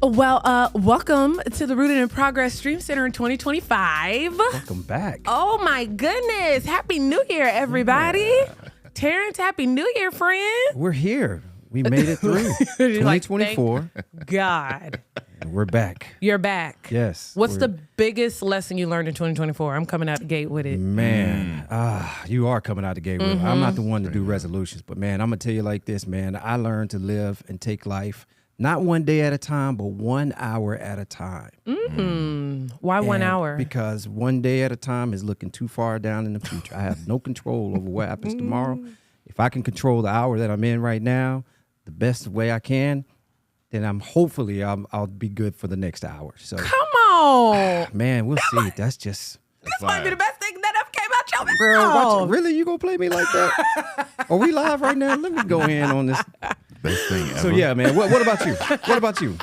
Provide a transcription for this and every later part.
Welcome to the Rooted in Progress Stream Center in 2025. Welcome back. Oh my goodness. Happy New Year, everybody. Yeah. Terrence, Happy New Year, friend. We're here. We made it through 2024. Like, God. And we're back. You're back. Yes. What's the biggest lesson you learned in 2024? I'm coming out the gate with it. Man, you are coming out the gate with it. I'm not the one to do resolutions, but man, I'm going to tell you like this, man. I learned to live and take life not one day at a time, but 1 hour at a time. Why 1 hour? Because 1 day at a time is looking too far down in the future. I have no control over what happens tomorrow. If I can control the hour that I'm in right now the best way I can, then I'll be good for the next hour. So come on, man, we'll see. That's just this might be the best thing that ever came out your mouth. Bro, really, you gonna play me like that? Are we live right now? Let me go in on this. Best thing ever. So yeah, man. What about you? What about you?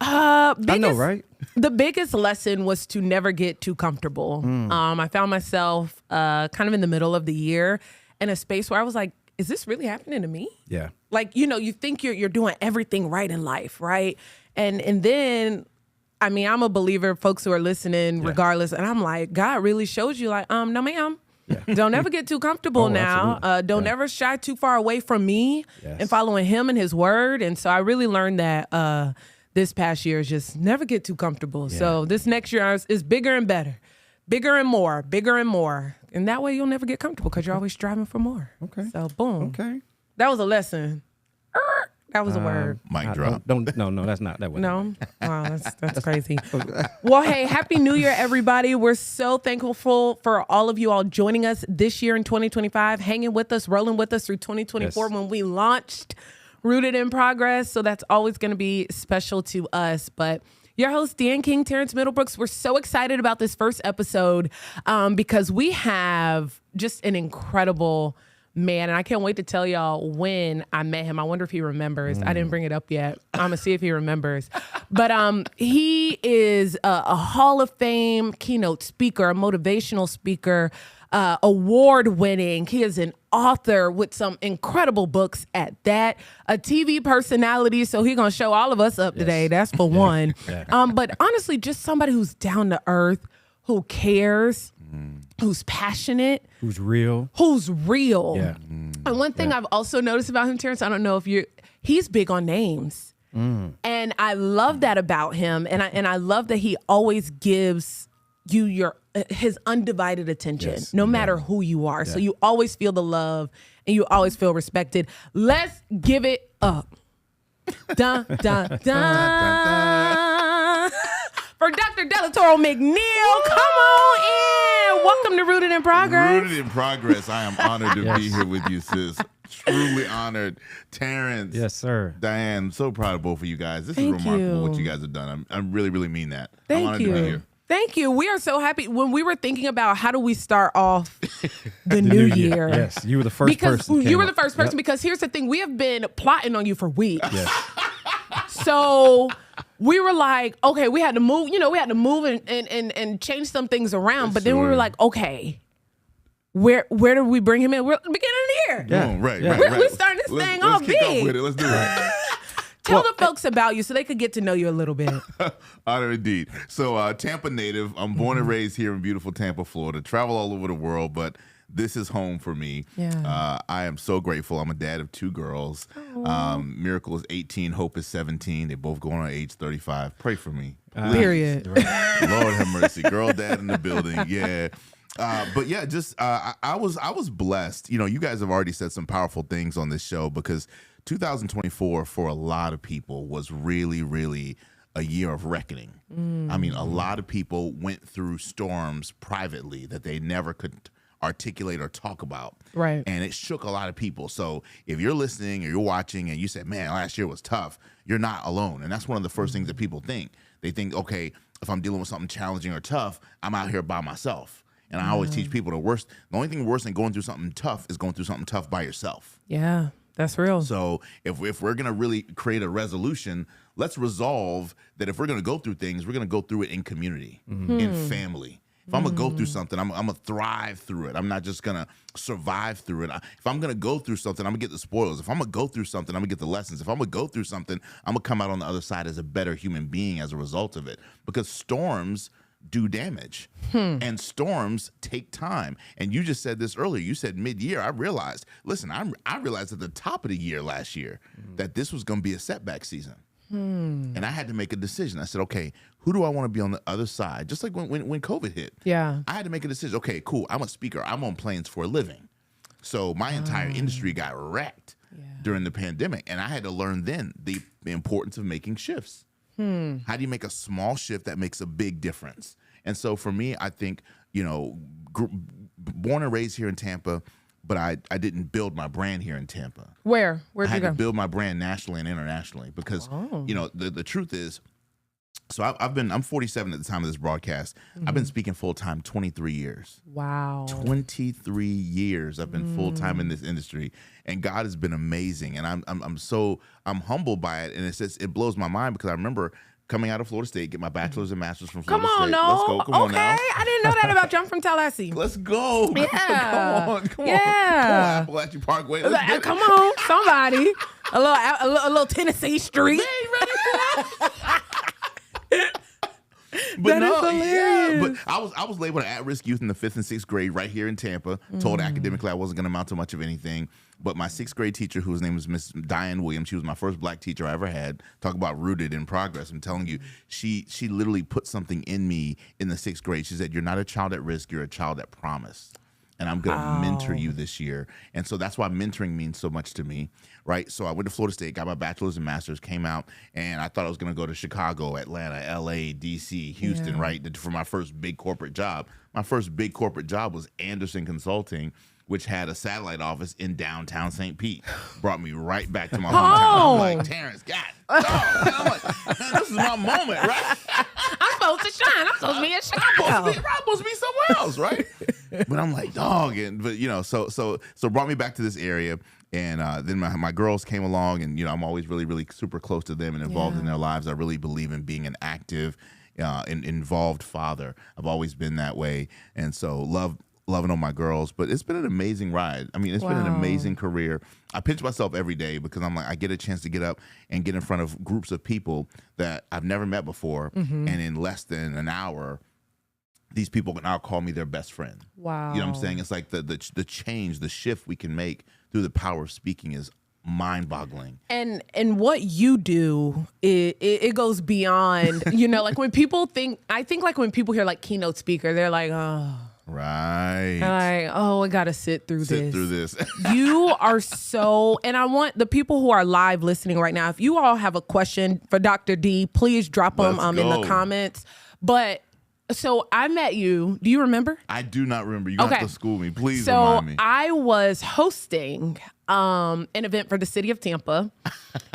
I know, right? The biggest lesson was to never get too comfortable. I found myself kind of in the middle of the year in a space where I was like, is this really happening to me? Yeah. Like, you think you're doing everything right in life, right? And then, I mean, I'm a believer, folks who are listening, regardless, and I'm like, God really shows you like, no, ma'am. Yeah. Don't ever get too comfortable now. Don't ever shy too far away from me and following him and his word. And so I really learned that this past year is just never get too comfortable. Yeah. So this next year is bigger and better, bigger and more, bigger and more. And that way you'll never get comfortable because you're always striving for more. Okay. So boom. Okay. That was a lesson. That was a word. Mic drop. No, that's not. That wasn't. No? Wow, that's crazy. Well, hey, Happy New Year, everybody. We're so thankful for all of you all joining us this year in 2025, hanging with us, rolling with us through 2024 when we launched Rooted in Progress. So that's always going to be special to us. But your host, Dan King, Terrence Middlebrooks, we're so excited about this first episode because we have just an incredible man, and I can't wait to tell y'all when I met him. I wonder if he remembers. I didn't bring it up yet. I'm going to see if he remembers. But he is a Hall of Fame keynote speaker, a motivational speaker, award-winning. He is an author with some incredible books at that, a TV personality, so he's going to show all of us up today. That's for one. But honestly, just somebody who's down to earth, who cares, who's passionate, who's real. Yeah. And one thing I've also noticed about him, Terrence, I don't know if he's big on names. And I love that about him. And I love that he always gives you his undivided attention, no matter who you are. So you always feel the love and you always feel respected. Let's give it up. Dun, dun, dun. For Dr. Delatorro McNeal, come on in. Welcome to Rooted in Progress. Rooted in Progress. I am honored to be here with you, sis. Truly honored. Terrence. Yes, sir. Diane, so proud of both of you guys. This is remarkable what you guys have done. I really, really mean that. Thank I'm honored you. to be here. Thank you. We are so happy. When we were thinking about how do we start off the new year. Yes, you were the first person. You were the first person because here's the thing. We have been plotting on you for weeks. So we were like, okay, we had to move, and change some things around. But then we were like, okay, where do we bring him in? We're at the beginning of the year. Yeah. Right. We're starting this thing off big. Let's kick off with it. Let's do it. Tell the folks about you so they could get to know you a little bit. Honor indeed. So Tampa native. I'm born and raised here in beautiful Tampa, Florida. Travel all over the world, but this is home for me. Yeah. I am so grateful. I'm a dad of 2 girls. Miracle is 18. Hope is 17. They both going on age 35. Pray for me. Period. Lord have mercy. Girl dad in the building. Yeah. But yeah, just I was blessed. You guys have already said some powerful things on this show because 2024 for a lot of people was really, really a year of reckoning. I mean, a lot of people went through storms privately that they never could articulate or talk about. Right. And it shook a lot of people. So if you're listening or you're watching and you said, man, last year was tough, you're not alone. And that's one of the first things that people think. They think, okay, if I'm dealing with something challenging or tough, I'm out here by myself. And I always teach people the only thing worse than going through something tough is going through something tough by yourself. Yeah. That's real. So if we're going to really create a resolution, let's resolve that if we're going to go through things, we're going to go through it in community, in family. If I'm going to go through something, I'm going to thrive through it. I'm not just going to survive through it. If I'm going to go through something, I'm going to get the spoils. If I'm going to go through something, I'm going to get the lessons. If I'm going to go through something, I'm going to come out on the other side as a better human being as a result of it. Because storms do damage and storms take time. And you just said this earlier. You said mid-year. I realized, listen, I realized at the top of the year last year that this was going to be a setback season. And I had to make a decision. I said, okay, who do I want to be on the other side? Just like when COVID hit. Yeah. I had to make a decision. Okay, cool. I'm a speaker. I'm on planes for a living. So my entire industry got wrecked during the pandemic. And I had to learn then the importance of making shifts. How do you make a small shift that makes a big difference? And so for me, I think, born and raised here in Tampa, but I didn't build my brand here in Tampa. Where'd you go? I had to build my brand nationally and internationally because, the truth is, so I'm 47 at the time of this broadcast. I've been speaking full-time 23 years. Wow. 23 years I've been full-time in this industry, and God has been amazing. And I'm humbled by it. And it blows my mind because I remember coming out of Florida State, get my bachelor's and master's from Florida State. Let's go. Come on now. I didn't know that about you. I'm from Tallahassee. Let's go. Yeah. Come on. Come on, Appalachian Parkway. Come on, somebody. A little Tennessee Street. But that is hilarious. But I was labeled an at-risk youth in the 5th and 6th grade right here in Tampa. Told academically I wasn't going to amount to much of anything. But my 6th grade teacher, whose name was Miss Diane Williams, she was my first black teacher I ever had. Talk about rooted in progress. I'm telling you, she literally put something in me in the 6th grade. She said, "You're not a child at risk. You're a child at promise. And I'm going to mentor you this year." And so that's why mentoring means so much to me, right? So I went to Florida State, got my bachelor's and master's, came out, and I thought I was going to go to Chicago, Atlanta, LA, DC, Houston, right, for my first big corporate job. My first big corporate job was Anderson Consulting, which had a satellite office in downtown St. Pete. Brought me right back to my hometown. I'm like, Terrence, God, I'm like, man, this is my moment, right? I'm supposed to shine. I'm supposed to be in Chicago. I'm supposed to be somewhere else, right? But I'm like, dog, so brought me back to this area, and then my girls came along, and I'm always really, really super close to them and involved in their lives. I really believe in being an active, involved father. I've always been that way, and so loving on my girls. But it's been an amazing ride. I mean, it's been an amazing career. I pinch myself every day because I'm like, I get a chance to get up and get in front of groups of people that I've never met before, and in less than an hour, these people can now call me their best friend. Wow. You know what I'm saying? It's like the change, the shift we can make through the power of speaking is mind-boggling. And what you do, it goes beyond, like when people I think like when people hear like keynote speaker, they're like, oh. Right. Like, oh, I got to sit through this. You are so, and I want the people who are live listening right now, if you all have a question for Dr. D, please drop them in the comments. But so I met you. Do you remember? I do not remember. You have to school me. Please remind me. So I was hosting an event for the city of Tampa,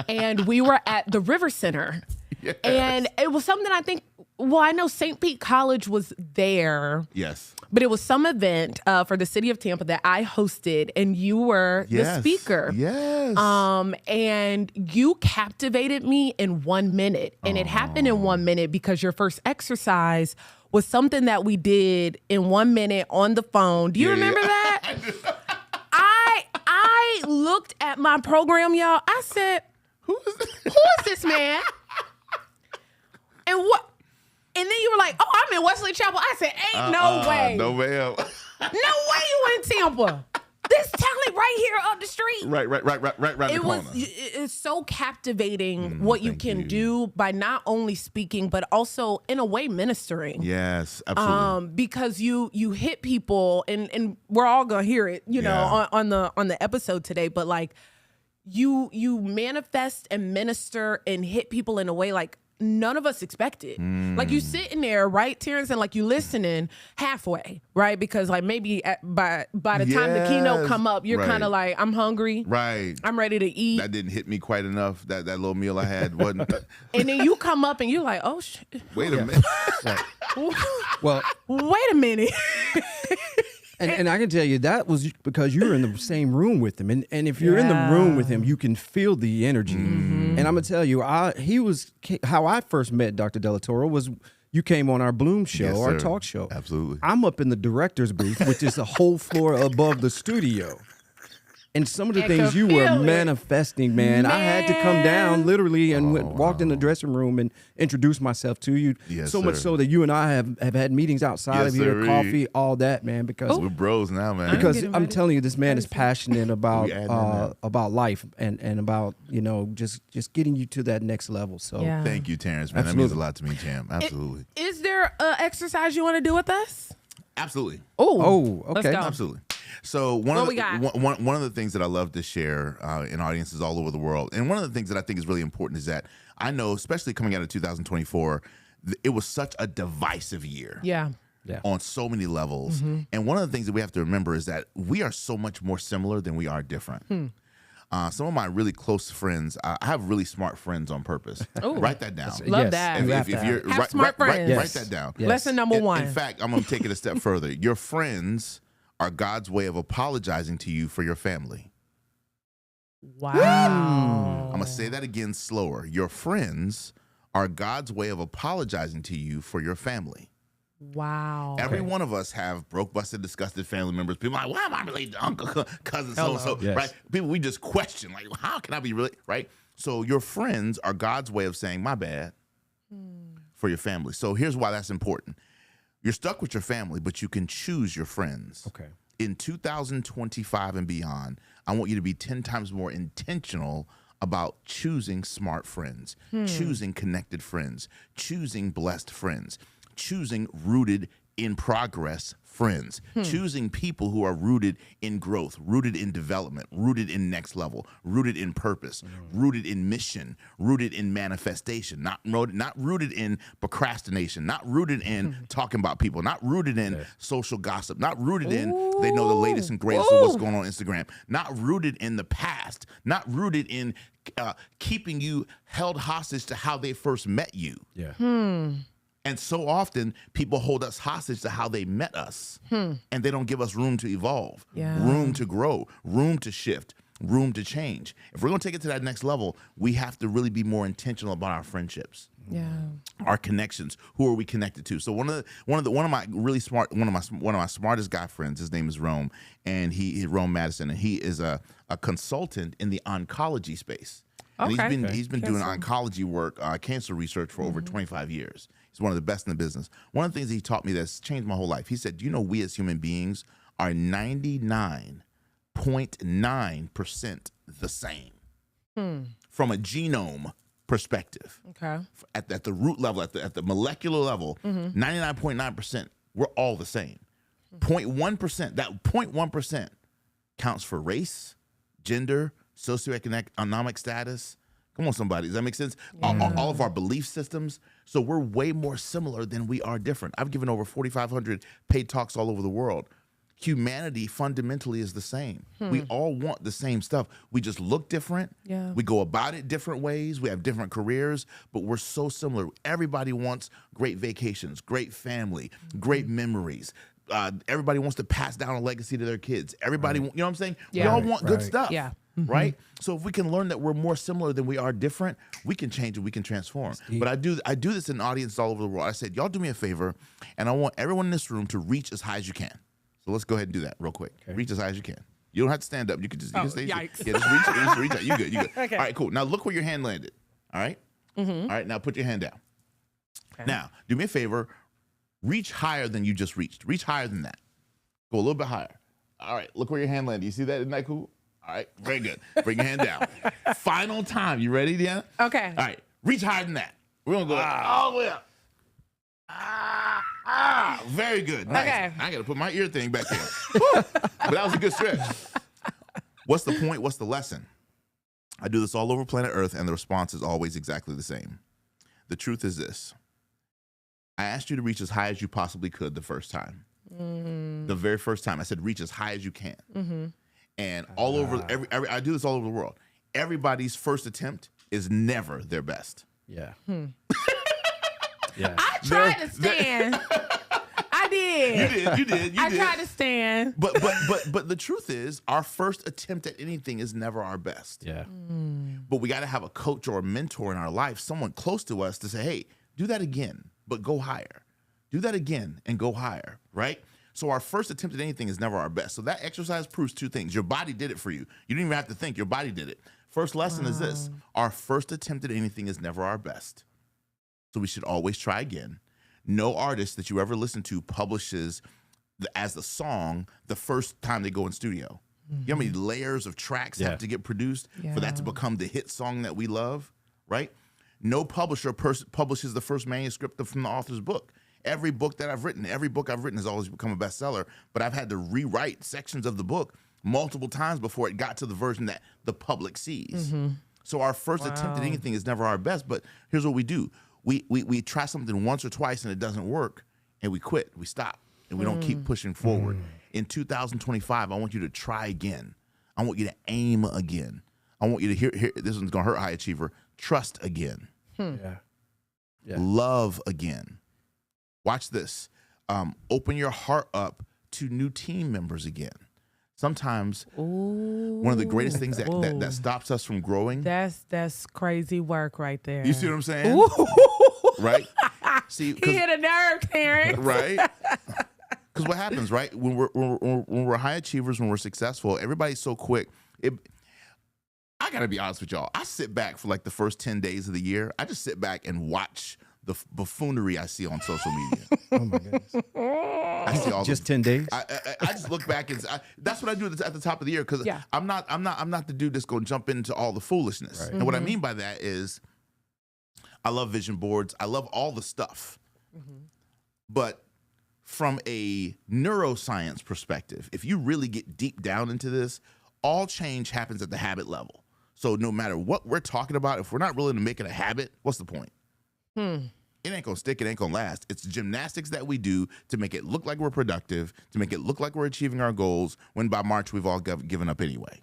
and we were at the River Center. Yes. And it was something I know St. Pete College was there. Yes. But it was some event for the city of Tampa that I hosted, and you were the speaker. Yes. And you captivated me in 1 minute. And it happened in 1 minute because your first exercise was something that we did in 1 minute on the phone. Do you remember that? I looked at my program, y'all. I said, who is this man? And what? And then you were like, "Oh, I'm in Wesley Chapel." I said, "Ain't no way, no way, no way you in Tampa. This talent right here up the street, right the corner." It's so captivating what you can do by not only speaking but also in a way ministering. Yes, absolutely. Because you hit people, and we're all gonna hear it, on the episode today. But like, you manifest and minister and hit people in a way like none of us expected. Like you sitting there, right, Terrence, and like you listening halfway, right? Because like maybe by the time the keynote come up, you're kind of like, I'm hungry. Right. I'm ready to eat. That didn't hit me quite enough. That little meal I had wasn't. And then you come up and you're like, oh, shit. Wait a minute. Well, wait a minute. And I can tell you that was because you were in the same room with him. And if you're in the room with him, you can feel the energy. And I'm going to tell you, how I first met Dr. Delatorro was You came on our Bloom show, Yes, our sir. talk show. Absolutely. I'm up in the director's booth, which is a whole floor above the studio. And some of the I things can you were feel it. manifesting, man, I had to come down literally and walked in the dressing room and introduced myself to you. Yes, so much sir. so that you and I have had meetings outside Yes, of here, sirree. coffee, all that, man. Because We're bros now, man. because getting I'm ready. telling you, this man is passionate about We adding in there. about life and about just getting you to that next level. So Yeah. Thank you, Terrence, man. Absolutely. That means a lot to me, champ. Absolutely. Is there an exercise you want to do with us? Absolutely. Oh, Let's okay. go. Absolutely. So one What of we got? one of the things that I love to share in audiences all over the world, and one of the things that I think is really important is that I know, especially coming out of 2024, it was such a divisive year. Yeah. On so many levels. And one of the things that we have to remember is that we are so much more similar than we are different. Some of my really close friends, I have really smart friends on purpose. Ooh. Write that down. Love Yes, that. you have If to you're have. Have smart friends. write Yes. that down. Yes. Lesson number one. In fact, I'm going to take it a step further. Your friends are God's way of apologizing to you for your family. Wow. I'm going to say that again slower. Your friends are God's way of apologizing to you for your family. Wow. Every one of us have broke, busted, disgusted family members. People are like, why am I related to uncle, cousin, so-and-so, Yes. right? People, we just question, like, how can I be related, right? So your friends are God's way of saying, my bad, for your family. So here's why that's important. You're stuck with your family, but you can choose your friends. Okay. In 2025 and beyond, I want you to be 10 times more intentional about choosing smart friends, choosing connected friends, choosing blessed friends, choosing rooted in progress friends, choosing people who are rooted in growth, rooted in development, rooted in next level, rooted in purpose, rooted in mission, rooted in manifestation, not rooted in procrastination, not rooted in talking about people, not rooted in social gossip, not rooted in they know the latest and greatest of what's going on Instagram, not rooted in the past, not rooted in keeping you held hostage to how they first met you. Yeah. And so often people hold us hostage to how they met us, and they don't give us room to evolve, room to grow, room to shift, room to change. If we're going to take it to that next level, we have to really be more intentional about our friendships, our connections. Who are we connected to? So one of my smartest guy friends, his name is Rome, and he's Rome Madison, and he is a consultant in the oncology space. And he's been doing oncology work, cancer research for over 25 years. He's one of the best in the business. One of the things he taught me that's changed my whole life, he said, do you know we as human beings are 99.9% the same from a genome perspective. Okay. At the root level, at the molecular level, 99.9%, we're all the same. 0.1%, that 0.1% counts for race, gender, socioeconomic status. Come on, somebody. Does that make sense? All of our belief systems. So we're way more similar than we are different. I've given over 4,500 paid talks all over the world. Humanity fundamentally is the same. We all want the same stuff. We just look different. Yeah. We go about it different ways. We have different careers, but we're so similar. Everybody wants great vacations, great family, great memories. Everybody wants to pass down a legacy to their kids. Everybody, you know what I'm saying? Yeah. We all want good Right. stuff. Yeah. Right? So if we can learn that we're more similar than we are different, we can change and we can transform. But I do this in audiences all over the world. I said, y'all do me a favor, and I want everyone in this room to reach as high as you can. So let's go ahead and do that real quick. Okay. Reach as high as you can. You don't have to stand up. You can just stay. Yikes. Yeah, just reach out. You good. Okay. All right, cool. Now look where your hand landed. All right? All right, now put your hand down. Okay. Now, do me a favor. Reach higher than you just reached. Reach higher than that. Go a little bit higher. All right, look where your hand landed. You see that? Isn't that cool? All right, very good. Bring your hand down. Final time. You ready, Deanna? Okay. All right, reach higher than that. We're going to go all the way up. Very good. Nice. Okay. I got to put my ear thing back there. But that was a good stretch. What's the point? What's the lesson? I do this all over planet Earth, and the response is always exactly the same. The truth is this. I asked you to reach as high as you possibly could the first time. The very first time. I said reach as high as you can. And all over, I do this all over the world. Everybody's first attempt is never their best. Yeah. I tried to stand. I did. You did. I tried to stand. But the truth is, our first attempt at anything is never our best. Yeah. But we got to have a coach or a mentor in our life, someone close to us to say, hey, do that again. but go higher. Do that again and go higher, right? So our first attempt at anything is never our best. So that exercise proves two things. Your body did it for you. You didn't even have to think. Your body did it. First lesson is this. Our first attempt at anything is never our best. So we should always try again. No artist that you ever listen to publishes as the song the first time they go in studio. You know how many layers of tracks have to get produced for that to become the hit song that we love, right? No publisher publishes the first manuscript from the author's book. Every book that I've written, has always become a bestseller, but I've had to rewrite sections of the book multiple times before it got to the version that the public sees. So our first attempt at anything is never our best, but here's what we do. We try something once or twice and it doesn't work, and we quit, we stop, and we don't keep pushing forward. In 2025, I want you to try again. I want you to aim again. I want you to hear this one's gonna hurt, high achiever, trust again. Love again. Watch this. Open your heart up to new team members again. Sometimes one of the greatest things that stops us from growing. That's crazy work right there. You see what I'm saying? Right? See, he hit a nerve, Terrence. Right? Because what happens, right? When we're high achievers, when we're successful, everybody's so quick. I gotta be honest with y'all. I sit back for like the first 10 days of the year. I just sit back and watch the buffoonery I see on social media. Oh my goodness! I see all just 10 days. I just look back and that's what I do at the top of the year, because I'm not the dude that's going to jump into all the foolishness. Right. And what I mean by that is, I love vision boards. I love all the stuff, but from a neuroscience perspective, if you really get deep down into this, all change happens at the habit level. So no matter what we're talking about, if we're not willing to make it a habit, what's the point? It ain't gonna stick, it ain't gonna last. It's gymnastics that we do to make it look like we're productive, to make it look like we're achieving our goals, when by March we've all given up anyway.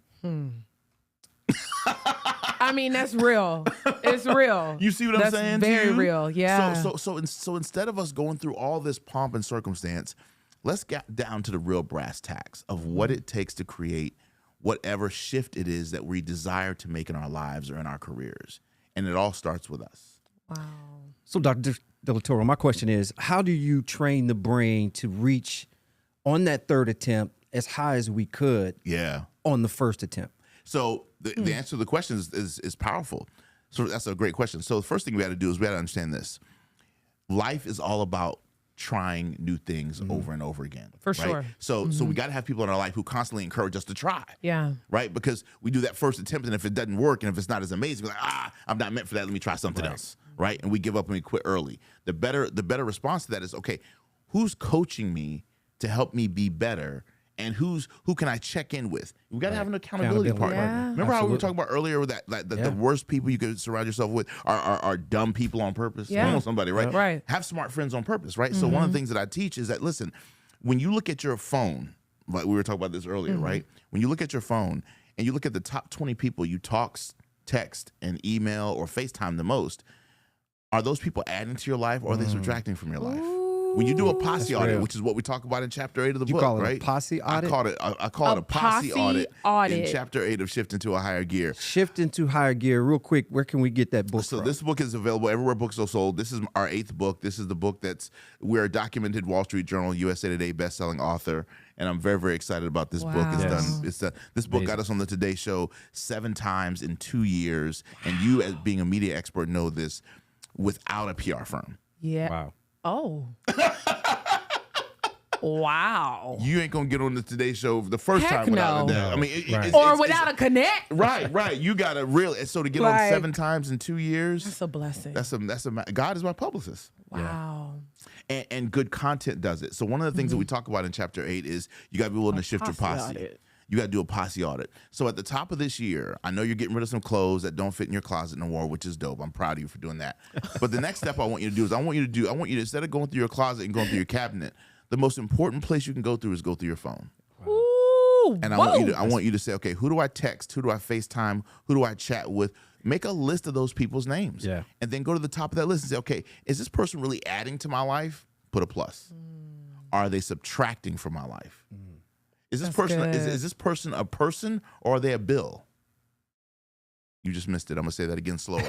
I mean, that's real. It's real. You see what I'm saying? That's very real, yeah. So instead of us going through all this pomp and circumstance, let's get down to the real brass tacks of what it takes to create whatever shift it is that we desire to make in our lives or in our careers. And it all starts with us. Wow. So, Dr. Delatorro, my question is, how do you train the brain to reach on that third attempt as high as we could on the first attempt? So the answer to the question is powerful. So that's a great question. So the first thing we got to do is we got to understand this. Life is all about trying new things over and over again. For sure. So we got to have people in our life who constantly encourage us to try. Yeah. Right? Because we do that first attempt, and if it doesn't work and if it's not as amazing, we're like, I'm not meant for that. Let me try something else. Right? And we give up and we quit early. The better response to that is, okay, who's coaching me to help me be better? And who can I check in with? We got to have an accountability partner. Yeah. Remember how we were talking about earlier that the worst people you could surround yourself with are dumb people on purpose? Yeah. Almost somebody, right? Right. Have smart friends on purpose, right? So one of the things that I teach is that, listen, when you look at your phone, like we were talking about this earlier, right? When you look at your phone and you look at the top 20 people you text, and email or FaceTime the most, are those people adding to your life, or are they subtracting from your life? When you do a Posi audit, which is what we talk about in chapter 8 of the book, call it right? a Posi audit? I call it a Posi audit in chapter 8 of Shift into a Higher Gear. Shift into Higher Gear. Real quick, where can we get that book So from? this book is available everywhere books are sold. This is our 8th book. This is the book we're a documented Wall Street Journal, USA Today bestselling author, and I'm very, very excited about this book. This book got us on the Today Show 7 times in 2 years, and you, as being a media expert, know this without a PR firm. Yeah. Wow. Oh. Wow. You ain't gonna get on the Today Show the first Heck time without no. that. I mean, or without a connect. Right. You got to really. So to get on 7 times in 2 years, That's a blessing. God is my publicist. Wow. And good content does it. So one of the things that we talk about in chapter 8 is you got to be willing to shift your posse. Audit. You got to do a Posi audit. So at the top of this year, I know you're getting rid of some clothes that don't fit in your closet no more, which is dope. I'm proud of you for doing that. But the next step I want you to do is I want you to instead of going through your closet and going through your cabinet, the most important place you can go through is go through your phone. Ooh, And I want you to say, okay, who do I text? Who do I FaceTime? Who do I chat with? Make a list of those people's names. Yeah. And then go to the top of that list and say, okay, is this person really adding to my life? Put a plus. Are they subtracting from my life? Is this person a person or are they a bill? You just missed it. I'm gonna say that again slower.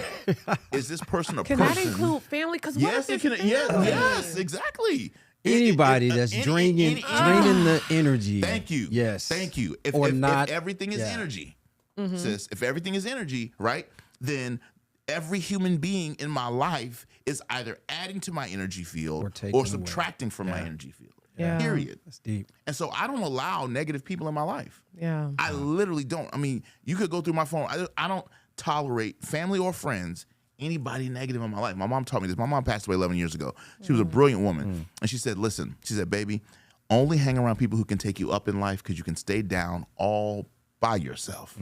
Is this person a Can person? that include family? Because Yes, it can. Yes, exactly. Anybody that's draining the energy. Thank you. Yes. Thank you. If everything is energy, sis, if everything is energy, right, then every human being in my life is either adding to my energy field or subtracting from my energy field. Yeah. Period. That's deep. And so I don't allow negative people in my life. Yeah. I literally don't. I mean, you could go through my phone. I don't tolerate family or friends, anybody negative in my life. My mom taught me this. My mom passed away 11 years ago. She was a brilliant woman. And she said, listen, she said, baby, only hang around people who can take you up in life because you can stay down all by yourself.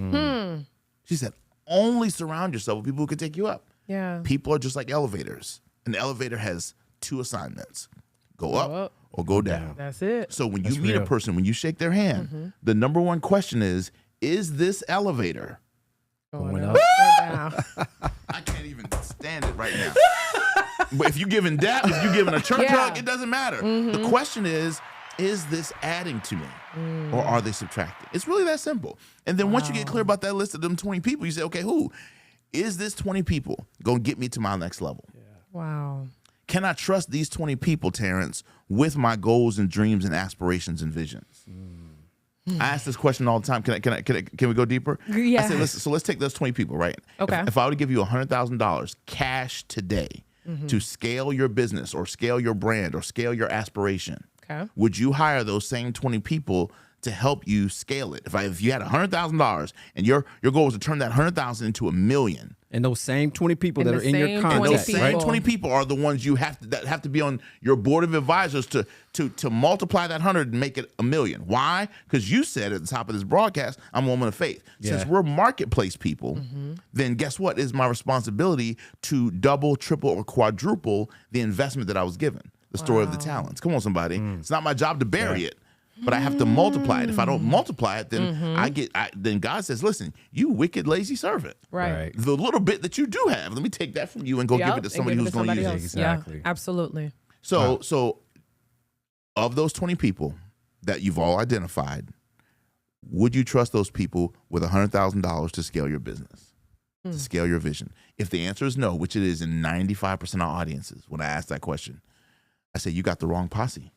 She said, only surround yourself with people who can take you up. Yeah. People are just like elevators. An elevator has 2 assignments. Go up or go down. That's it. So when you meet a person, when you shake their hand, the number one question is this elevator going up or down? I can't even stand it right now. But if you're giving a church hug, it doesn't matter. The question is this adding to me or are they subtracting? It's really that simple. And then once you get clear about that list of them 20 people, you say, okay, who is this 20 people going to get me to my next level? Yeah. Wow. Can I trust these 20 people, Terrence, with my goals and dreams and aspirations and visions? I ask this question all the time. Can we go deeper? Yeah. I say, listen, so let's take those 20 people, right? Okay. If I were to give you $100,000 cash today to scale your business or scale your brand or scale your aspiration, would you hire those same 20 people to help you scale it? If you had $100,000 and your goal was to turn that $100,000 into $1 million, and those same 20 people that are in your contact, those same 20 people are the ones that have to be on your board of advisors to multiply that 100 and make it $1 million. Why? Because you said at the top of this broadcast, I'm a woman of faith. Since we're marketplace people, then guess what? It's my responsibility to double, triple, or quadruple the investment that I was given. The story of the talents. Come on, somebody. It's not my job to bury it, but I have to multiply it. If I don't multiply it, then then God says, listen, you wicked, lazy servant. Right. The little bit that you do have, let me take that from you and go give it to somebody who's going to use it. Exactly. Yeah, absolutely. So of those 20 people that you've all identified, would you trust those people with $100,000 to scale your business, to scale your vision? If the answer is no, which it is in 95% of audiences, when I ask that question, I say, you got the wrong posse.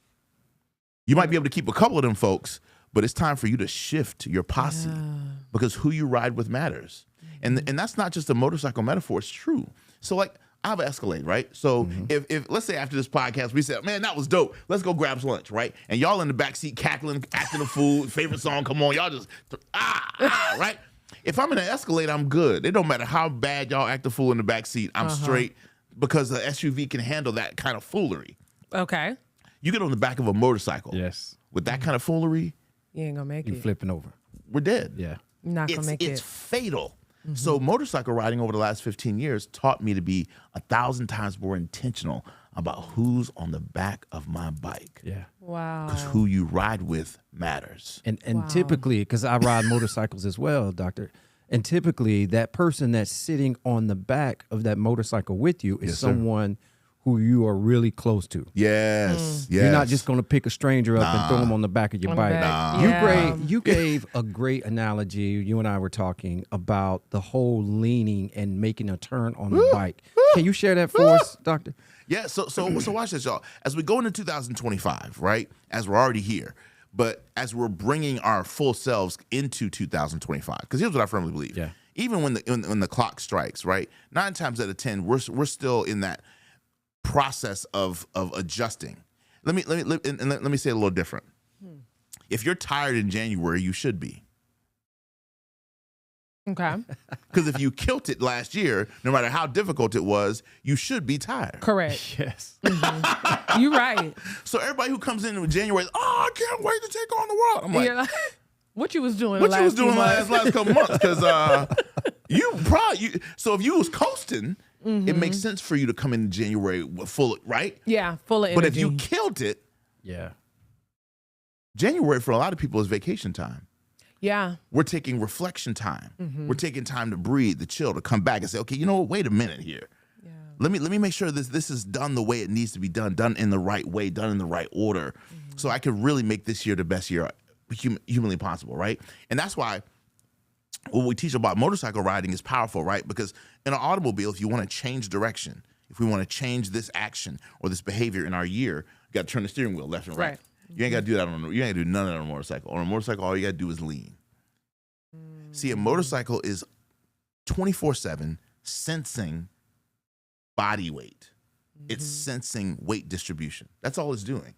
You might be able to keep a couple of them folks, but it's time for you to shift your posse because who you ride with matters. And that's not just a motorcycle metaphor, it's true. So like I have an Escalade, right? So if let's say after this podcast, we said, man, that was dope. Let's go grab some lunch, right? And y'all in the backseat cackling, acting a fool, favorite song, come on, y'all just, right? If I'm in an Escalade, I'm good. It don't matter how bad y'all act a fool in the backseat, I'm straight because the SUV can handle that kind of foolery. Okay. You get on the back of a motorcycle. Yes. With that kind of foolery, you ain't gonna make you it. flipping over. We're dead. Yeah. Not gonna make it. It's fatal. So motorcycle riding over the last 15 years taught me to be 1,000 times more intentional about who's on the back of my bike. Yeah. Wow. Because who you ride with matters. And typically, because I ride motorcycles as well, doctor, and typically that person that's sitting on the back of that motorcycle with you is someone who you are really close to. Yes. You're not just going to pick a stranger up and throw them on the back of your bike. You gave a great analogy. You and I were talking about the whole leaning and making a turn on the bike. Can you share that for us, doctor? Yeah, so watch this, y'all. As we go into 2025, right, as we're already here, but as we're bringing our full selves into 2025, because here's what I firmly believe. Yeah. Even when the clock strikes, right, 9 times out of 10, we're still in that process of adjusting. Let me say it a little different. If you're tired in January, you should be. Okay. Because if you killed it last year, no matter how difficult it was, you should be tired. Correct. Yes. You're right. So everybody who comes in January, I can't wait to take on the world. I'm like, like what you was doing? What you was doing last couple months? Because so if you was coasting, it makes sense for you to come in January full, right? Yeah, full of energy. But if you killed it, January for a lot of people is vacation time. Yeah. We're taking reflection time. We're taking time to breathe, to chill, to come back and say, okay, you know what? Wait a minute here. Yeah. Let me make sure this is done the way it needs to be done in the right way, done in the right order, so I can really make this year the best year humanly possible, right? And that's why what we teach about motorcycle riding is powerful, right? Because in an automobile, if you want to change direction, if we want to change this action or this behavior in our year, you got to turn the steering wheel left and right. You ain't got to do that you ain't got to do none of that on a motorcycle. On a motorcycle, all you got to do is lean. See, a motorcycle is 24/7 sensing body weight. It's sensing weight distribution. That's all it's doing.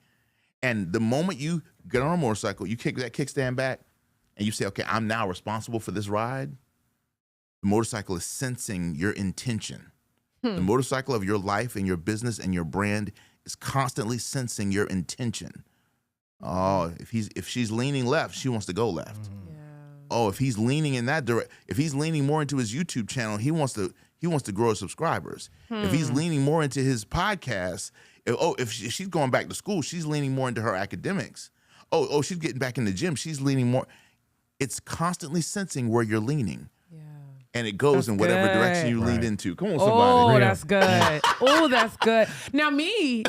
And the moment you get on a motorcycle, you kick that kickstand back, and you say, okay, I'm now responsible for this ride. The motorcycle is sensing your intention. The motorcycle of your life and your business and your brand is constantly sensing your intention. Oh, if she's leaning left, she wants to go left. Oh, if he's leaning in that direction, if he's leaning more into his YouTube channel, he wants to grow his subscribers. If he's leaning more into his podcast, if she's going back to school, she's leaning more into her academics. Oh, she's getting back in the gym, she's leaning more. It's constantly sensing where you're leaning. And it goes in whatever direction you lean into. Come on, somebody. Oh, that's good. Oh, that's good. Now me,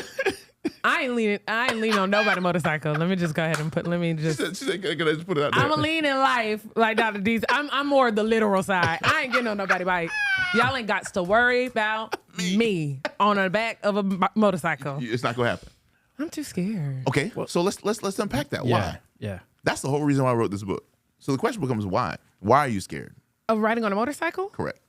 I ain't leaning on nobody motorcycle. Let me just go ahead and She said, can I just put it out there? I'm a lean in life like Dr. D's. I'm more the literal side. I ain't getting on nobody bike. Y'all ain't got to worry about me on the back of a motorcycle. It's not gonna happen. I'm too scared. Okay, so let's unpack that. Why? Yeah. That's the whole reason why I wrote this book. So the question becomes why? Why are you scared? Of riding on a motorcycle? Correct.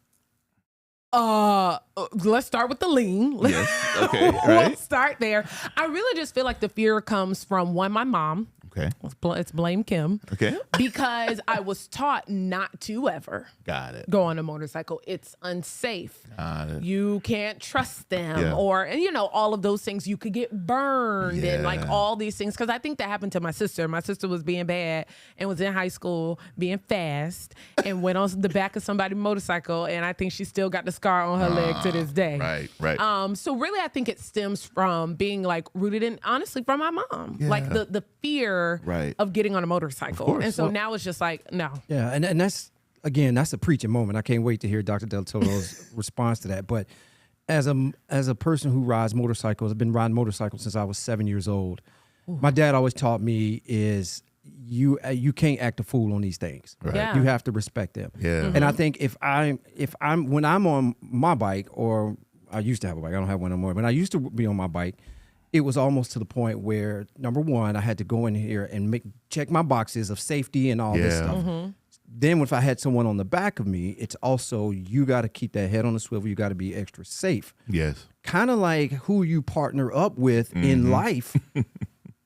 Let's start with the lean. Yes. Okay. Right. Let's start there. I really just feel like the fear comes from my mom. Okay. Let's blame Kim. Okay. Because I was taught not to ever Got it. go on a motorcycle. It's unsafe. Got it. You can't trust them, Yeah. or all of those things. You could get burned and like Yeah. all these things. Because I think that happened to my sister. My sister was being bad and was in high school being fast and went on the back of somebody's motorcycle, and I think she still got the scar on her leg to this day. Right. So really, I think it stems from being like rooted in, honestly, from my mom, Yeah. like the fear of getting on a motorcycle. Of course. And so now it's just like, no. Yeah, and that's, again, that's a preaching moment. I can't wait to hear Dr. Delatoro's response to that. But as a person who rides motorcycles, I've been riding motorcycles since I was 7 years old. Ooh. My dad always taught me is you can't act a fool on these things. Right. Yeah. You have to respect them. Yeah. Mm-hmm. And I think when I'm on my bike, or I used to have a bike, I don't have one anymore. When I used to be on my bike, it was almost to the point where, number one, I had to go in here and check my boxes of safety and all this stuff. Mm-hmm. Then if I had someone on the back of me, it's also, you got to keep that head on the swivel. You got to be extra safe. Yes. Kind of like who you partner up with in life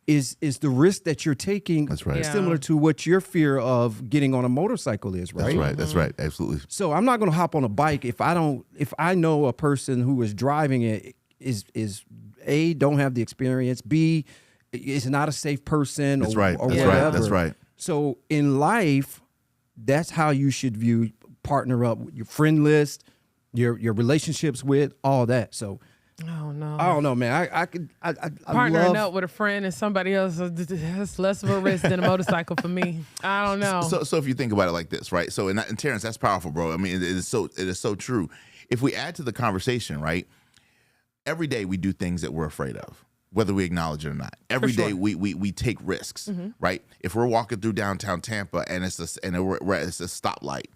is the risk that you're taking. That's right. Yeah. Similar to what your fear of getting on a motorcycle is, right? That's right. That's right. Absolutely. So I'm not going to hop on a bike if I know a person who is driving it is A, don't have the experience, B, is not a safe person. That's or, right. or That's whatever. right. That's right. So in life, that's how you should view partner up with your friend list, your relationships with, all that. So Oh no. I don't know, man. I Partnering love, up with a friend and somebody else has less of a risk than a motorcycle for me. I don't know. So if you think about it like this, right? So and Terrence, that's powerful, bro. I mean, it is so true. If we add to the conversation, right? Every day we do things that we're afraid of, whether we acknowledge it or not. Every day we take risks, right? If we're walking through downtown Tampa and it's a stoplight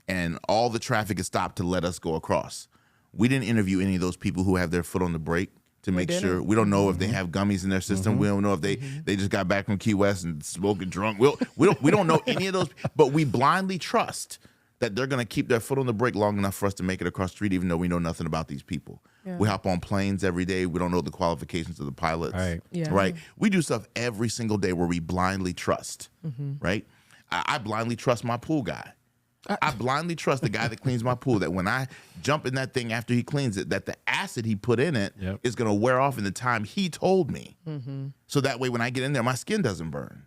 and all the traffic is stopped to let us go across, we didn't interview any of those people who have their foot on the brake to make sure. We don't know if they have gummies in their system. We don't know if they just got back from Key West and smoking drunk. We don't know any of those, but we blindly trust that they're going to keep their foot on the brake long enough for us to make it across the street, even though we know nothing about these people. Yeah. We hop on planes every day. We don't know the qualifications of the pilots. Right. Yeah. Right. We do stuff every single day where we blindly trust. Right. I blindly trust my pool guy. I blindly trust the guy that cleans my pool, that when I jump in that thing after he cleans it, that the acid he put in it is going to wear off in the time he told me. So that way, when I get in there, my skin doesn't burn.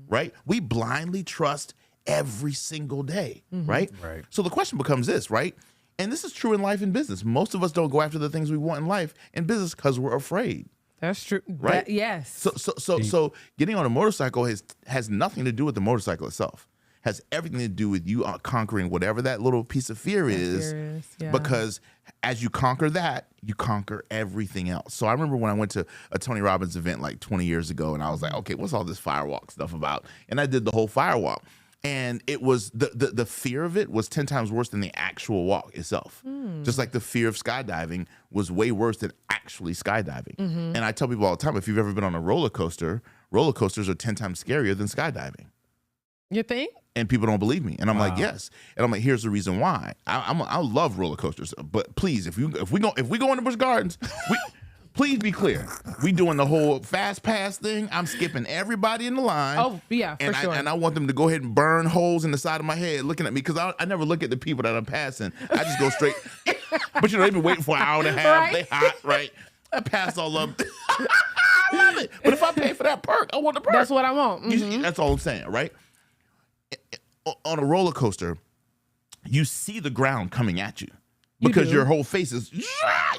Right. We blindly trust every single day, right? Right. So the question becomes this, right? And this is true in life and business. Most of us don't go after the things we want in life and business because we're afraid. That's true. Right? Yes. So getting on a motorcycle has nothing to do with the motorcycle itself. Has everything to do with you conquering whatever that little piece of fear is. Yeah. Because as you conquer that, you conquer everything else. So I remember when I went to a Tony Robbins event like 20 years ago, and I was like, okay, what's all this firewalk stuff about? And I did the whole firewalk. And it was the fear of it was 10 times worse than the actual walk itself. Just like the fear of skydiving was way worse than actually skydiving. And I tell people all the time, if you've ever been on a roller coasters are 10 times scarier than skydiving. You think? And people don't believe me. And I'm like, yes. And I'm like, here's the reason why. I love roller coasters, but please, if we go into Busch Gardens, please be clear. We doing the whole fast pass thing. I'm skipping everybody in the line. Oh, yeah, for sure. And I want them to go ahead and burn holes in the side of my head looking at me, because I never look at the people that I'm passing. I just go straight. But they've been waiting for an hour and a half. Right? They hot, right? I pass all of them. I love it. But if I pay for that perk, I want the perk. That's what I want. That's all I'm saying, right? On a roller coaster, you see the ground coming at you. Because your whole face is, you're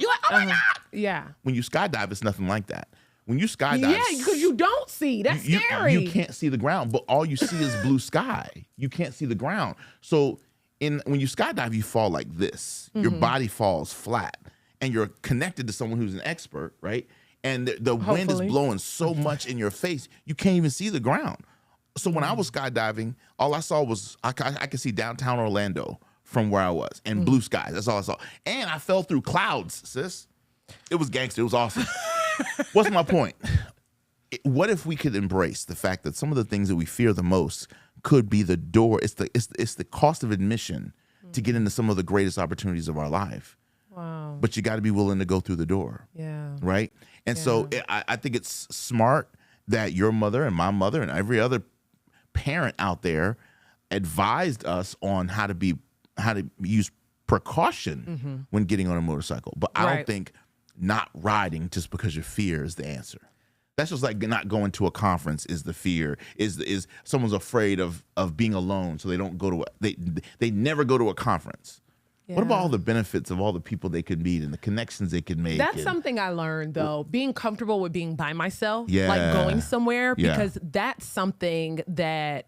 like, oh my God. Yeah. When you skydive, it's nothing like that. When you skydive, yeah, because you don't see. That's scary. You can't see the ground, but all you see is blue sky. You can't see the ground. So when you skydive, you fall like this. Your body falls flat, and you're connected to someone who's an expert, right? And the wind is blowing so much in your face, you can't even see the ground. So when I was skydiving, all I saw was I could see downtown Orlando from where I was, and blue skies. That's all I saw. And I fell through clouds, sis. It was gangster. It was awesome. What's my point? What if we could embrace the fact that some of the things that we fear the most could be the door? It's the cost of admission to get into some of the greatest opportunities of our life. Wow. But you got to be willing to go through the door. Yeah. Right? And so I think it's smart that your mother and my mother and every other parent out there advised us on how to use precaution when getting on a motorcycle. But I don't think not riding just because your fear is the answer. That's just like not going to a conference is the fear. Is someone's afraid of being alone, so they don't go to they never go to a conference. Yeah. What about all the benefits of all the people they could meet and the connections they could make? That's something I learned, though, being comfortable with being by myself, like going somewhere, because that's something that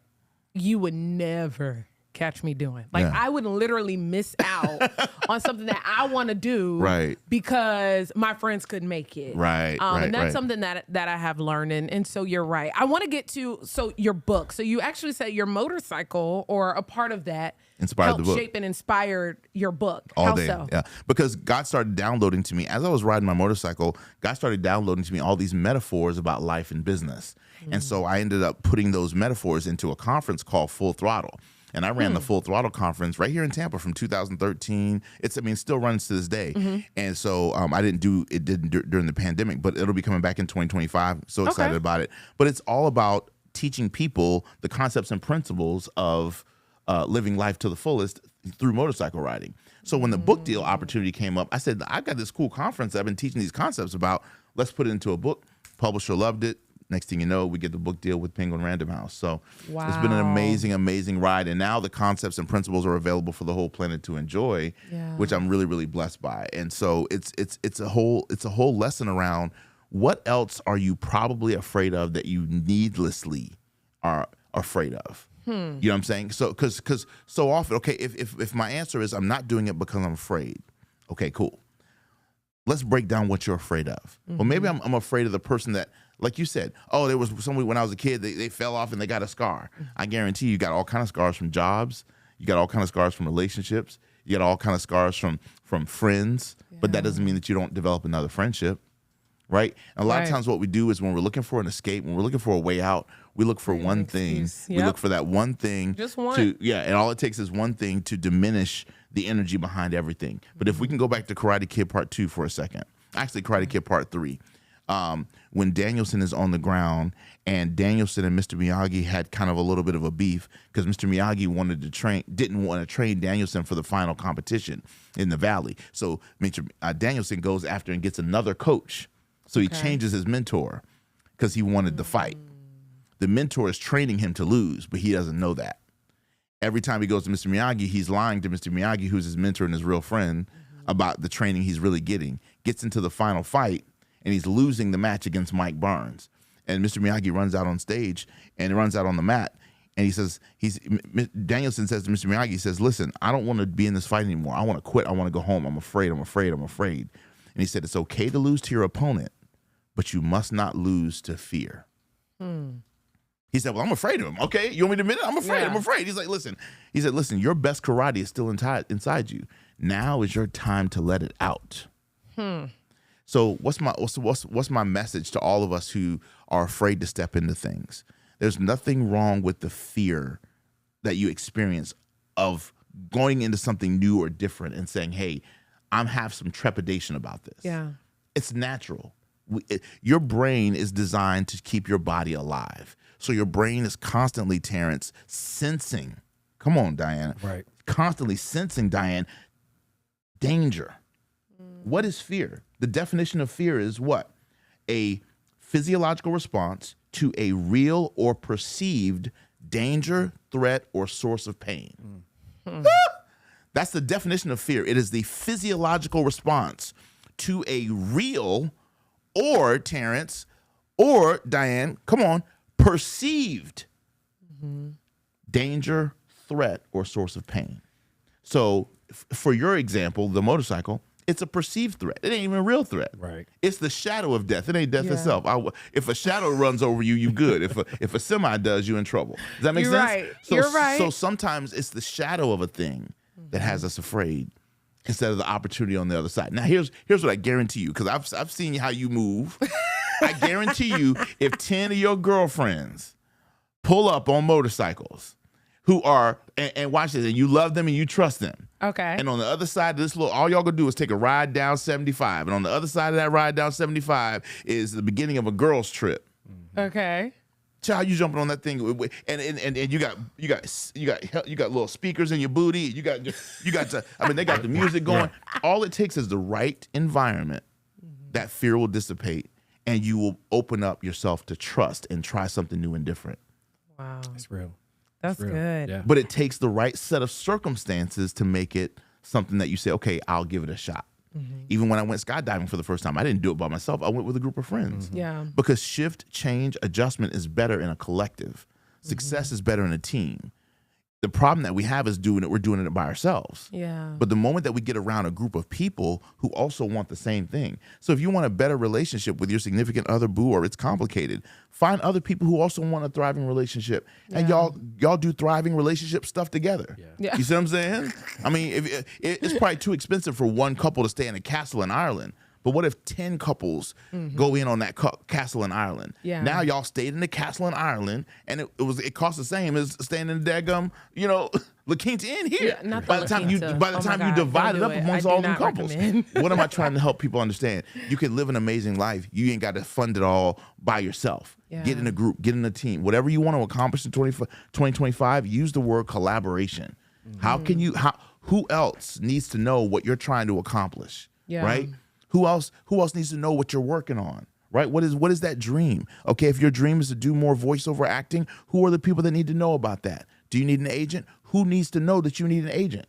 you would never catch me doing. Like I would literally miss out on something that I want to do because my friends couldn't make it. And that's something that I have learned. And so you're right. I want to get to your book. So you actually said your motorcycle, or a part of that, inspired the book, shape and inspired your book. How day. So? Yeah, because God started downloading to me as I was riding my motorcycle. God started downloading to me all these metaphors about life and business. And so I ended up putting those metaphors into a conference called Full Throttle. And I ran the Full Throttle conference right here in Tampa from 2013. It still runs to this day. And so I didn't do it during the pandemic, but it'll be coming back in 2025. So excited about it. But it's all about teaching people the concepts and principles of living life to the fullest through motorcycle riding. So when the book deal opportunity came up, I said, I've got this cool conference I've been teaching these concepts about. Let's put it into a book. Publisher loved it. Next thing you know, we get the book deal with Penguin Random House. So it's been an amazing, amazing ride. And now the concepts and principles are available for the whole planet to enjoy, which I'm really, really blessed by. And so it's a whole lesson around what else are you probably afraid of that you needlessly are afraid of. You know what I'm saying? So because so often, okay, if my answer is I'm not doing it because I'm afraid, okay, cool. Let's break down what you're afraid of. Well, maybe I'm afraid of the person that, like you said, oh, there was somebody when I was a kid, they fell off and they got a scar. I guarantee you got all kind of scars from jobs. You got all kind of scars from relationships. You got all kind of scars from friends. But that doesn't mean that you don't develop another friendship, right? And a lot of times what we do is when we're looking for an escape, when we're looking for a way out, we look for one thing. We look for that one thing. Just one. And all it takes is one thing to diminish the energy behind everything. But if we can go back to Karate Kid Part 2 for a second, actually Karate Kid Part 3, when Danielson is on the ground and Danielson and Mr. Miyagi had kind of a little bit of a beef because Mr. Miyagi didn't want to train Danielson for the final competition in the Valley. So Danielson goes after and gets another coach. So he changes his mentor because he wanted the fight. The mentor is training him to lose, but he doesn't know that. Every time he goes to Mr. Miyagi, he's lying to Mr. Miyagi, who's his mentor and his real friend, about the training he's really getting. Gets into the final fight, and he's losing the match against Mike Barnes. And Mr. Miyagi runs out on stage and runs out on the mat. And he says, Danielson says to Mr. Miyagi, he says, listen, I don't want to be in this fight anymore. I want to quit. I want to go home. I'm afraid. And he said, it's okay to lose to your opponent, but you must not lose to fear. He said, well, I'm afraid of him. Okay, you want me to admit it? I'm afraid. Yeah. I'm afraid. He's like, listen. He said, listen, your best karate is still inside you. Now is your time to let it out. So what's my message to all of us who are afraid to step into things? There's nothing wrong with the fear that you experience of going into something new or different and saying, hey, I have some trepidation about this. Yeah. It's natural. Your brain is designed to keep your body alive. So your brain is constantly, Terrence, sensing. Come on, Diana. Right. Constantly sensing, Diane, danger. What is fear? The definition of fear is what? A physiological response to a real or perceived danger, threat, or source of pain. That's the definition of fear. It is the physiological response to a real or, Terrence, or Diane, come on, perceived danger, threat, or source of pain. So for your example, the motorcycle, it's a perceived threat. It ain't even a real threat. Right. It's the shadow of death. It ain't death itself. If a shadow runs over you, you good. If a semi does, you in trouble. Does that make You're sense? right. So, You're right. So sometimes it's the shadow of a thing that has us afraid instead of the opportunity on the other side. Now, here's what I guarantee you, because I've seen how you move. I guarantee you, if 10 of your girlfriends pull up on motorcycles who are, and watch this, and you love them and you trust them. Okay. And on the other side of this all y'all gonna do is take a ride down 75. And on the other side of that ride down 75 is the beginning of a girl's trip. Okay. Child, you jumping on that thing, and you got little speakers in your booty. You got they got the music going. All it takes is the right environment. That fear will dissipate, and you will open up yourself to trust and try something new and different. Wow. It's real. That's Real. good. Yeah. But it takes the right set of circumstances to make it something that you say, okay, I'll give it a shot. Even when I went skydiving for the first time, I didn't do it by myself. I went with a group of friends. Yeah. Because shift, change, adjustment is better in a collective. Success is better in a team. The problem that we have is we're doing it by ourselves. Yeah. But the moment that we get around a group of people who also want the same thing. So if you want a better relationship with your significant other, boo, or it's complicated, find other people who also want a thriving relationship. And y'all do thriving relationship stuff together. Yeah. You see what I'm saying? I mean, it's probably too expensive for one couple to stay in a castle in Ireland. But what if 10 couples go in on that castle in Ireland? Yeah. Now y'all stayed in the castle in Ireland, and it cost the same as staying in the daggum, La Quinta Inn here. Yeah, not by the the time La you Quinta. by the Oh my time you God, divide don't it do up it. amongst I do all them not couples. recommend. What am I trying to help people understand? You can live an amazing life. You ain't got to fund it all by yourself. Yeah. Get in a group, get in a team. Whatever you want to accomplish in 2025, use the word collaboration. Who else needs to know what you're trying to accomplish? Yeah. Right? Who else needs to know what you're working on? Right? What is that dream? Okay, if your dream is to do more voiceover acting, who are the people that need to know about that? Do you need an agent? Who needs to know that you need an agent?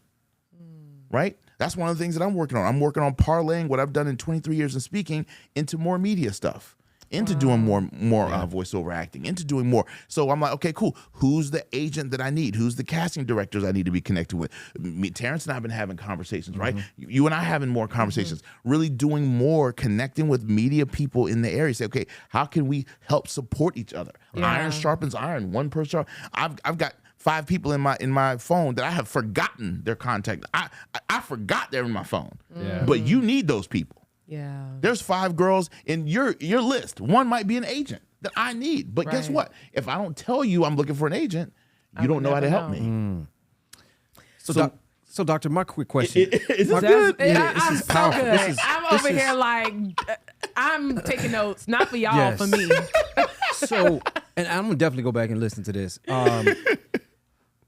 Right? That's one of the things that I'm working on. I'm working on parlaying what I've done in 23 years of speaking into more media stuff, into doing more voiceover acting, into doing more. So I'm like, okay, cool. Who's the agent that I need? Who's the casting directors I need to be connected with? Terrence and I have been having conversations, right? You and I having more conversations, really doing more, connecting with media people in the area. Say, okay, how can we help support each other? Yeah. Iron sharpens iron. One person. I've got 5 people in my phone that I have forgotten their contact. I forgot they're in my phone. Yeah. But you need those people. Yeah. There's 5 girls in your list. One might be an agent that I need. But guess Right. what? If I don't tell you I'm looking for an agent, you don't know how to help me. So, Doctor, my quick question. Is this good? I'm so powerful. good. I'm over here like, I'm taking notes, not for y'all, Yes. for me. So, and I'm gonna definitely go back and listen to this.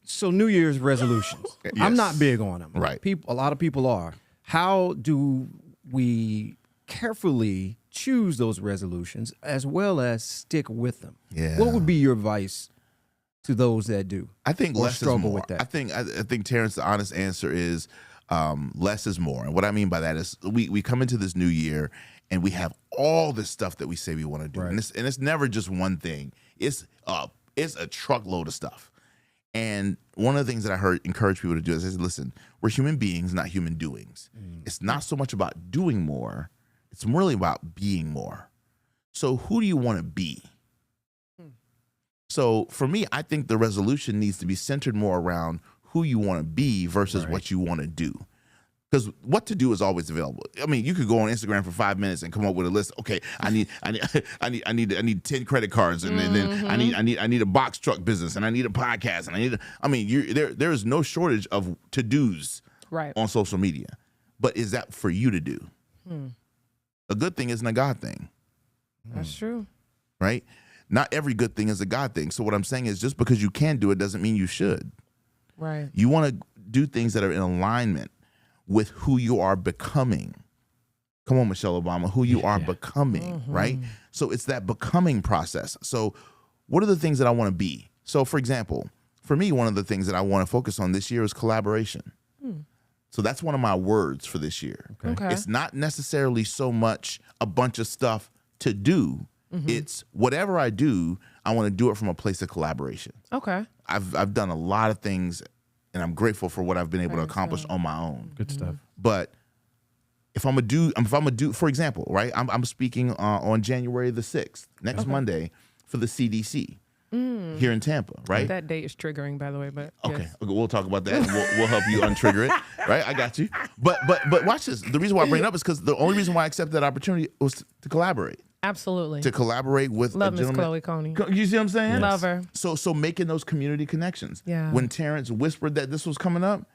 So, New Year's resolutions. I'm Yes. not big on them. Right. A lot of people are. How do we carefully choose those resolutions as well as stick with them? Yeah. What would be your advice to those that do? I think or less is struggle more. with that? I think Terrence, the honest answer is less is more. And what I mean by that is we come into this new year and we have all this stuff that we say we want to do, Right. and it's never just one thing. It's a truckload of stuff. And one of the things that I encourage people to do is I say, listen, we're human beings, not human doings. It's not so much about doing more. It's really about being more. So who do you want to be? So for me, I think the resolution needs to be centered more around who you want to be versus what you want to do. Because what to do is always available. I mean, you could go on Instagram for 5 minutes and come up with a list. Okay, I need 10 credit cards, and then I need a box truck business, and I need a podcast, and there is no shortage of to dos on social media. But is that for you to do? A good thing isn't a God thing. That's true. Right? Not every good thing is a God thing. So what I'm saying is, just because you can do it doesn't mean you should. Right. You want to do things that are in alignment with who you are becoming. Come on, Michelle Obama, who you are becoming, right? So it's that becoming process. So what are the things that I want to be? So for example, for me, one of the things that I want to focus on this year is collaboration. So that's one of my words for this year. Okay. It's not necessarily so much a bunch of stuff to do. It's whatever I do, I want to do it from a place of collaboration. Okay. I've done a lot of things, and I'm grateful for what I've been able to accomplish on my own. Good stuff. But if I'm gonna do, for example, right? I'm speaking on January the 6th, next Monday, for the CDC here in Tampa, right? That date is triggering, by the way, but Okay, yes. we'll talk about that. And we'll help you untrigger it, right? I got you. But watch this. The reason why I bring it up is because the only reason why I accepted that opportunity was to collaborate. Absolutely. To collaborate with Love a Miss gentleman. Chloe Coney. You see what I'm saying? Yes. Love her. So making those community connections. Yeah. When Terrence whispered that this was coming up,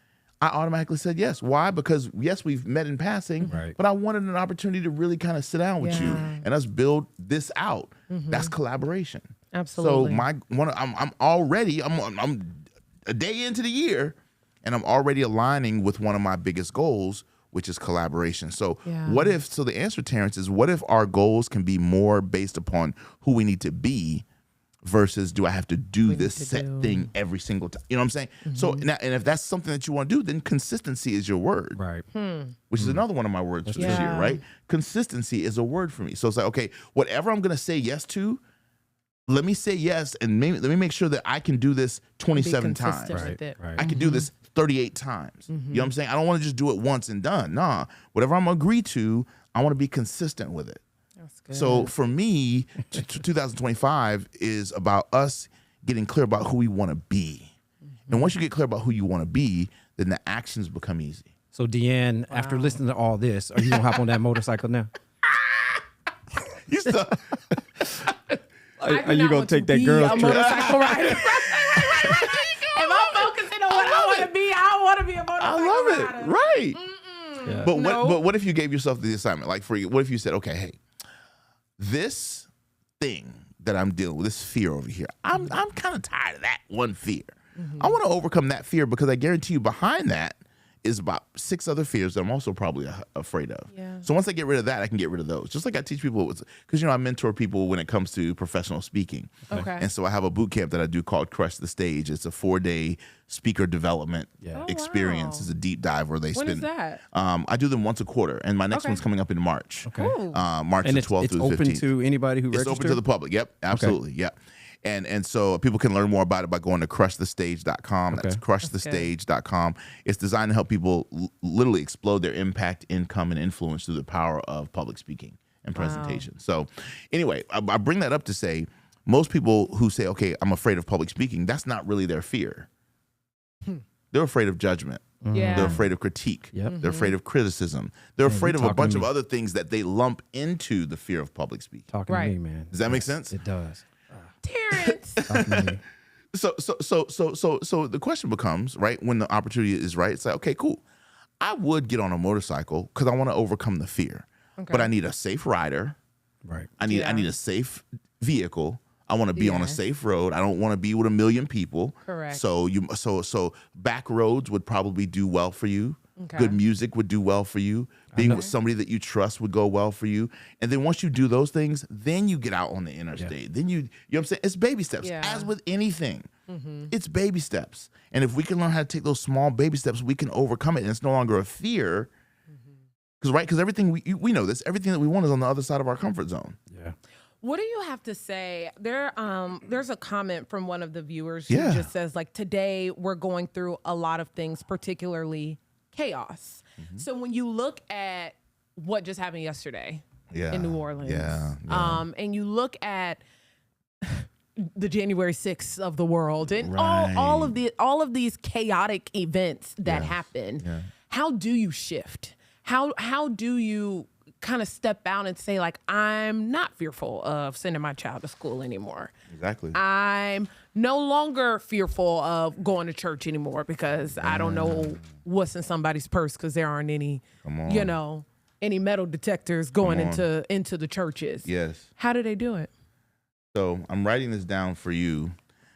I automatically said yes. Why? Because yes, we've met in passing, Right. but I wanted an opportunity to really kind of sit down with you and us build this out. That's collaboration. Absolutely. So I'm already a day into the year, and I'm already aligning with one of my biggest goals, which is collaboration. So so the answer, Terrence, is what if our goals can be more based upon who we need to be versus do I have to do this set thing every single time? You know what I'm saying? So now, and if that's something that you want to do, then consistency is your word. Right. Which is another one of my words for this year, right? Consistency is a word for me. So it's like, okay, whatever I'm going to say yes to, let me say yes, and let me make sure that I can do this 27 times. Right. I can do this 38 times. You know what I'm saying? I don't want to just do it once and done. Nah, whatever I'm agree to, I want to be consistent with it. That's good. So for me, 2025 is about us getting clear about who we want to be. And once you get clear about who you want to be, then the actions become easy. So Deanne, after listening to all this, are you gonna hop on that motorcycle now? You still, Are you gonna take that girl trip? Motorcycle rider. If I'm focusing on what I want to be, I want to be a motorcycle I love rider. it. Right. Yeah. But what if you gave yourself the assignment? Like what if you said, okay, hey, this thing that I'm dealing with, this fear over here, I'm kind of tired of that one fear. I want to overcome that fear because I guarantee you behind that is about 6 other fears that I'm also probably afraid of. Yeah. So once I get rid of that, I can get rid of those. Just like I teach people, because I mentor people when it comes to professional speaking. Okay. And so I have a boot camp that I do called Crush the Stage. It's a 4-day speaker development experience. wow. It's a deep dive where they When spend. is that? I do them once a quarter, and my next Okay. one's coming up in March. Okay. Ooh. March And the it's 12th through the 15th. open to anybody who It's registers? open to the public. Yep, absolutely. Yep. And so people can learn more about it by going to crushthestage.com. That's crushthestage.com. It's designed to help people literally explode their impact, income, and influence through the power of public speaking and presentation. So anyway, I bring that up to say most people who say, okay, I'm afraid of public speaking, that's not really their fear. They're afraid of judgment. Yeah. They're afraid of critique. Yep. They're afraid of criticism. They're afraid of a talking bunch to of me. other things that they lump into the fear of public speaking. Talking Right. to me, man. Does that make sense? It does. Terrence. Talking to me. So the question becomes, right, when the opportunity is right, it's like, okay, cool. I would get on a motorcycle because I want to overcome the fear. Okay. But I need a safe rider. Right. I need a safe vehicle. I want to be on a safe road. I don't want to be with a million people. Correct. So back roads would probably do well for you. Okay. Good music would do well for you. Being with somebody that you trust would go well for you. And then once you do those things, then you get out on the interstate. Then you know what I'm saying? It's baby steps. Yeah. As with anything, it's baby steps. And if we can learn how to take those small baby steps, we can overcome it. And it's no longer a fear. Because everything we know this, everything that we want is on the other side of our comfort zone. Yeah. What do you have to say? There's a comment from one of the viewers who Yeah. just says, like, today we're going through a lot of things, particularly chaos. So when you look at what just happened yesterday in New Orleans, and you look at the January 6th of the world and Right. all of these chaotic events that happen. Yeah. How do you shift? How do you kind of step out and say, like, I'm not fearful of sending my child to school anymore. Exactly. I'm no longer fearful of going to church anymore because I don't know what's in somebody's purse because there aren't any, any metal detectors going into the churches. Yes. How do they do it? So I'm writing this down for you.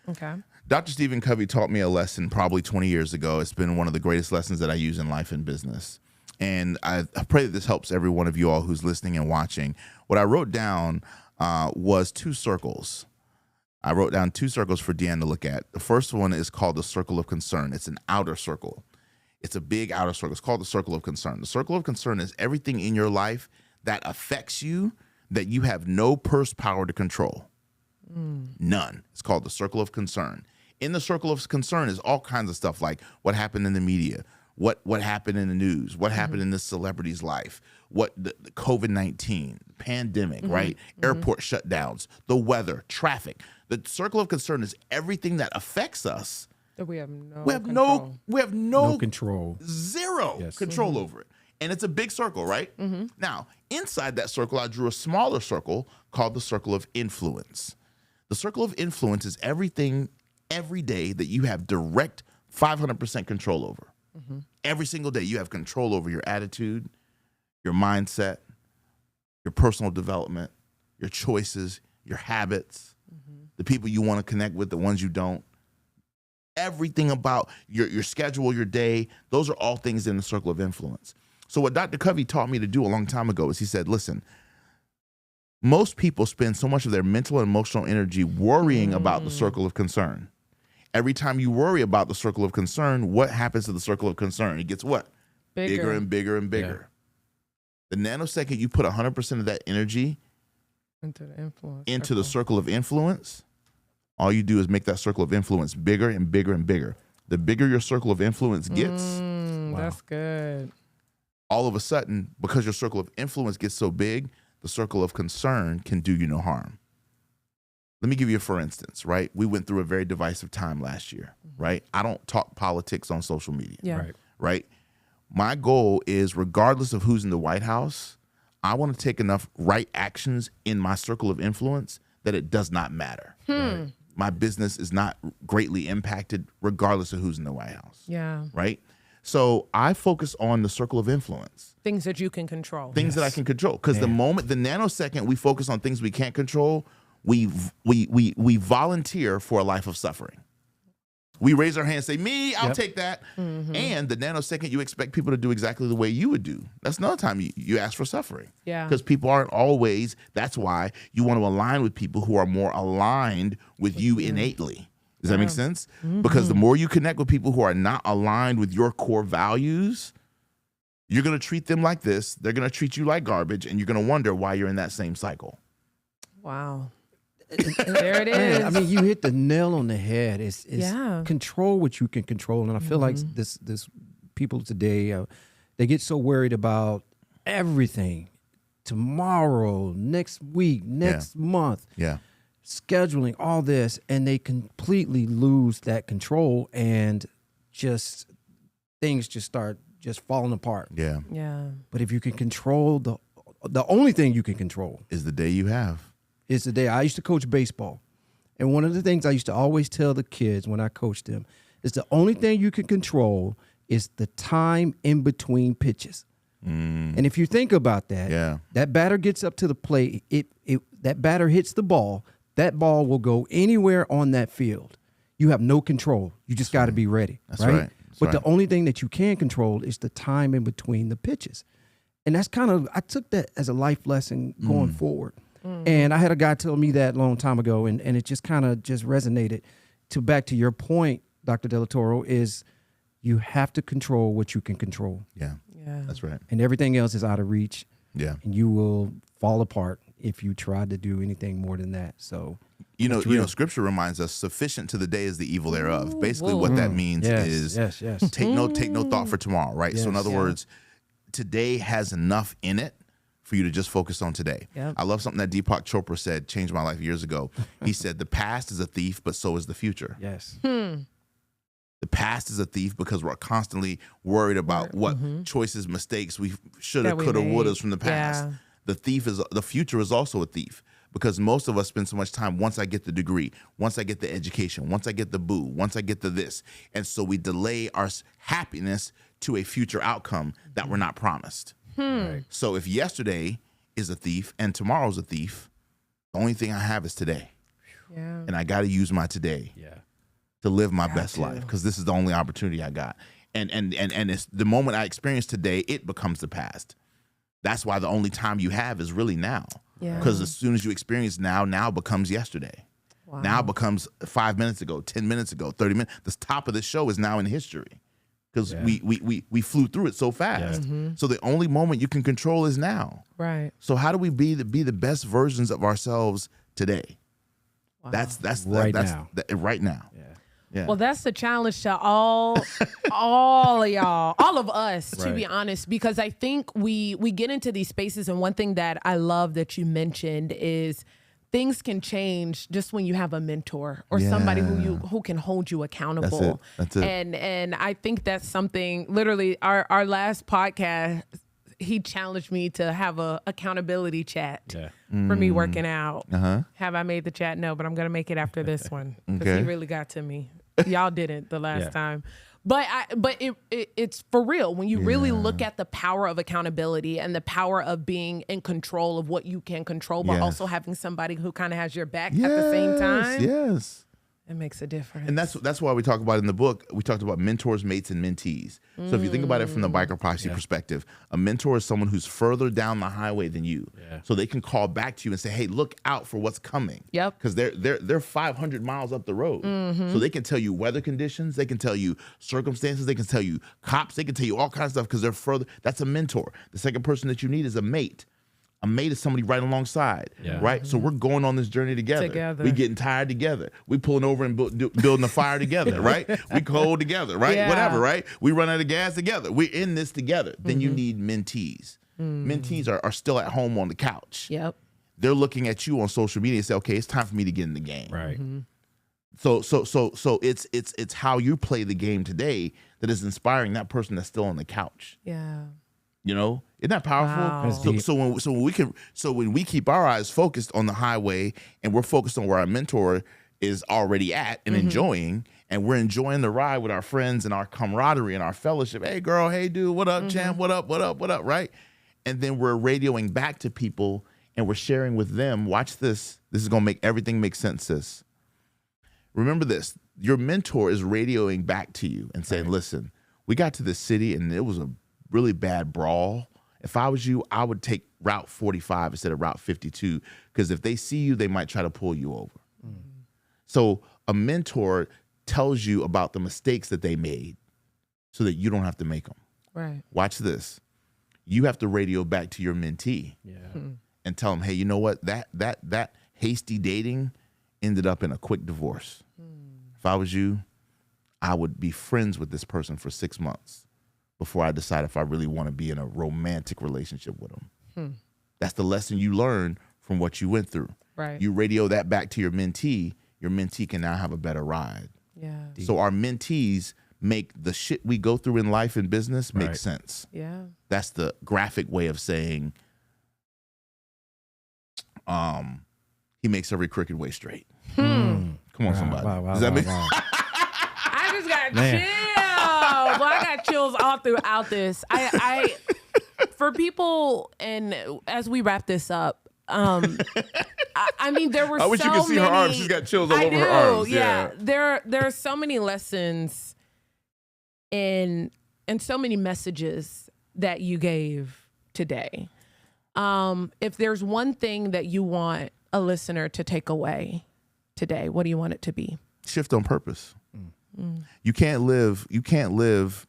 Okay. Dr. Stephen Covey taught me a lesson probably 20 years ago. It's been one of the greatest lessons that I use in life and business. And I pray that this helps every one of you all who's listening and watching. What I wrote down was 2 circles. I wrote down 2 circles for Deanne to look at. The first one is called the circle of concern. It's an outer circle. It's a big outer circle. It's called the circle of concern. The circle of concern is everything in your life that affects you that you have no purse power to control. None. It's called the circle of concern. In the circle of concern is all kinds of stuff like what happened in the media, what happened in the news, what happened in this celebrity's life, what the COVID-19 pandemic, right? Airport shutdowns, the weather, traffic. The circle of concern is everything that affects us. We have no control. Zero control over it. And it's a big circle, right? Now, inside that circle, I drew a smaller circle called the circle of influence. The circle of influence is everything every day that you have direct 500% control over. Every single day you have control over your attitude, your mindset, your personal development, your choices, your habits, the people you want to connect with, the ones you don't. Everything about your schedule, your day, those are all things in the circle of influence. So what Dr. Covey taught me to do a long time ago is he said, listen, most people spend so much of their mental and emotional energy worrying about the circle of concern. Every time you worry about the circle of concern, what happens to the circle of concern? It gets what? Bigger and bigger and bigger. Yeah. The nanosecond you put 100% of that energy into the circle of influence, all you do is make that circle of influence bigger and bigger and bigger. The bigger your circle of influence gets, that's good. All of a sudden, because your circle of influence gets so big, the circle of concern can do you no harm. Let me give you a for instance, right? We went through a very divisive time last year, right? I don't talk politics on social media, right? My goal is, regardless of who's in the White House, I want to take enough right actions in my circle of influence that it does not matter. Right? My business is not greatly impacted regardless of who's in the White House. Yeah. Right? So I focus on the circle of influence. Things that you can control. Things that I can control. Because the nanosecond we focus on things we can't control, we volunteer for a life of suffering. We raise our hand and say, me, I'll take that. And the nanosecond you expect people to do exactly the way you would do. That's another time you ask for suffering. Yeah. Because people aren't always, that's why you want to align with people who are more aligned with you innately. Does that make sense? Because the more you connect with people who are not aligned with your core values, you're going to treat them like this. They're going to treat you like garbage, and you're going to wonder why you're in that same cycle. Wow. There it is. Man, I mean, you hit the nail on the head. It's control what you can control. And I feel like this people today, they get so worried about everything. Tomorrow, next week, next month. Yeah. Scheduling, all this, and they completely lose that control, and just things just start just falling apart. Yeah. Yeah. But if you can control the only thing you can control is the day you have. Is the day. I used to coach baseball, and one of the things I used to always tell the kids when I coached them is the only thing you can control is the time in between pitches. And if you think about that, that batter gets up to the plate, that batter hits the ball, that ball will go anywhere on that field. You have no control. You just got to be ready. That's right. But the only thing that you can control is the time in between the pitches. And that's kind of, I took that as a life lesson going forward. And I had a guy tell me that a long time ago, and it just kind of just resonated. Back to your point, Dr. Delatorro, is you have to control what you can control. Yeah, that's right. And everything else is out of reach. Yeah. And you will fall apart if you try to do anything more than that. So, you know, Scripture reminds us, "Sufficient to the day is the evil thereof." Basically, what that means is take no thought for tomorrow. Right. So, in other words, today has enough in it for you to just focus on today. Yep. I love something that Deepak Chopra said, changed my life years ago. He said, the past is a thief, but so is the future. Yes. The past is a thief because we're constantly worried about what choices, mistakes we shoulda, coulda, wouldas from the past. Yeah. The future is also a thief because most of us spend so much time, once I get the degree, once I get the education, once I get the boo, once I get the this. And so we delay our happiness to a future outcome that we're not promised. Right. So if yesterday is a thief and tomorrow's a thief, the only thing I have is today. Yeah. And I got to use my today to live my best life because this is the only opportunity I got. And it's the moment I experience today, it becomes the past. That's why the only time you have is really now. Yeah. Because as soon as you experience now becomes yesterday. Wow. Now becomes 5 minutes ago, 10 minutes ago, 30 minutes. The top of the show is now in history. Because we flew through it so fast. So the only moment you can control is now. Right. So how do we be the best versions of ourselves today? Wow. That's right right now. Yeah. Well, that's the challenge to all of y'all, all of us, to be honest, because I think we get into these spaces, and one thing that I love that you mentioned is things can change just when you have a mentor or somebody who can hold you accountable. That's it. And I think that's something. Literally, our last podcast, he challenged me to have a accountability chat for me working out. Have I made the chat? No, but I'm gonna make it after this one because he really got to me. Y'all didn't the last time. But it's for real when you really look at the power of accountability and the power of being in control of what you can control, but also having somebody who kind of has your back at the same time. Yes. It makes a difference. And that's why we talk about in the book, we talked about mentors, mates, and mentees. So if you think about it from the biker posse perspective, a mentor is someone who's further down the highway than you. So they can call back to you and say, hey, look out for what's coming. Yep. Because they're 500 miles up the road. So they can tell you weather conditions, they can tell you circumstances, they can tell you cops, they can tell you all kinds of stuff because they're further. That's a mentor. The second person that you need is a mate. A mate is somebody right alongside, right? So we're going on this journey together. We getting tired together. We pulling over and building a fire together, right? We cold together, right? Whatever, right? We run out of gas together. We're in this together. Then you need mentees. Mentees are still at home on the couch. Yep. They're looking at you on social media and say, okay, it's time for me to get in the game. Right. So it's how you play the game today that is inspiring that person that's still on the couch. Yeah. You know, isn't that powerful? Wow. So when we keep our eyes focused on the highway and we're focused on where our mentor is already at and enjoying, and we're enjoying the ride with our friends and our camaraderie and our fellowship. Hey girl, hey dude, what up, champ? What up, right? And then we're radioing back to people and we're sharing with them. Watch this. This is gonna make everything make sense, sis. Remember this. Your mentor is radioing back to you and saying, listen, we got to this city and it was a really bad brawl. If I was you, I would take Route 45 instead of Route 52 because if they see you, they might try to pull you over. So a mentor tells you about the mistakes that they made so that you don't have to make them. Right. Watch this. You have to radio back to your mentee and tell them, hey, you know what? That hasty dating ended up in a quick divorce. If I was you, I would be friends with this person for 6 months before I decide if I really want to be in a romantic relationship with them. That's the lesson you learn from what you went through. Right. You radio that back to your mentee can now have a better ride. Yeah. So our mentees make the shit we go through in life and business make sense. Yeah. That's the graphic way of saying he makes every crooked way straight. Come on, somebody. Does that make sense? I just got chills. Well, I got chills all throughout this. I for people, and as we wrap this up, I mean, there were. I wish so you could see many, her arms. She's got chills all over her arms. Yeah, there are so many lessons and so many messages that you gave today. If there's one thing that you want a listener to take away today, what do you want it to be? Shift on purpose. You can't live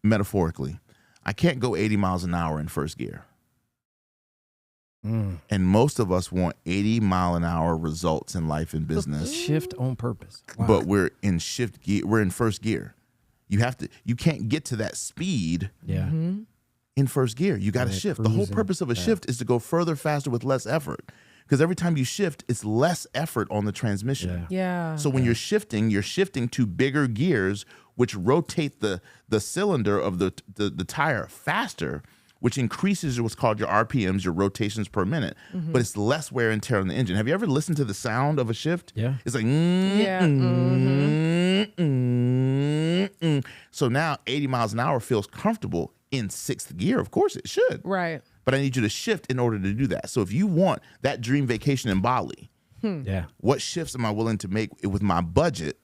metaphorically. I can't go 80 miles an hour in first gear. And most of us want 80-mile-an-hour results in life and business. Shift on purpose. Wow. But we're in shift gear. We're in first gear. You can't get to that speed in in first gear. You got to shift. The whole purpose of a shift is to go further, faster with less effort. Because every time you shift, it's less effort on the transmission. Yeah. So when you're shifting to bigger gears, which rotate the cylinder of the tire faster, which increases what's called your RPMs, your rotations per minute, but it's less wear and tear on the engine. Have you ever listened to the sound of a shift? Yeah. It's like, So now 80 miles an hour feels comfortable in sixth gear. Of course it should. Right. But I need you to shift in order to do that. So if you want that dream vacation in Bali, what shifts am I willing to make with my budget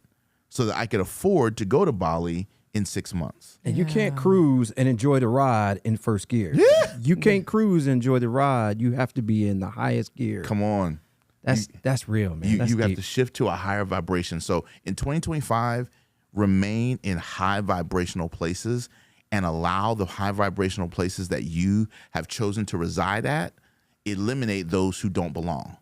so that I can afford to go to Bali in 6 months? And you can't cruise and enjoy the ride in first gear. Yeah. You can't cruise and enjoy the ride. You have to be in the highest gear. Come on. That's real, man. You have to shift to a higher vibration. So in 2025, remain in high vibrational places and allow the high vibrational places that you have chosen to reside at, eliminate those who don't belong.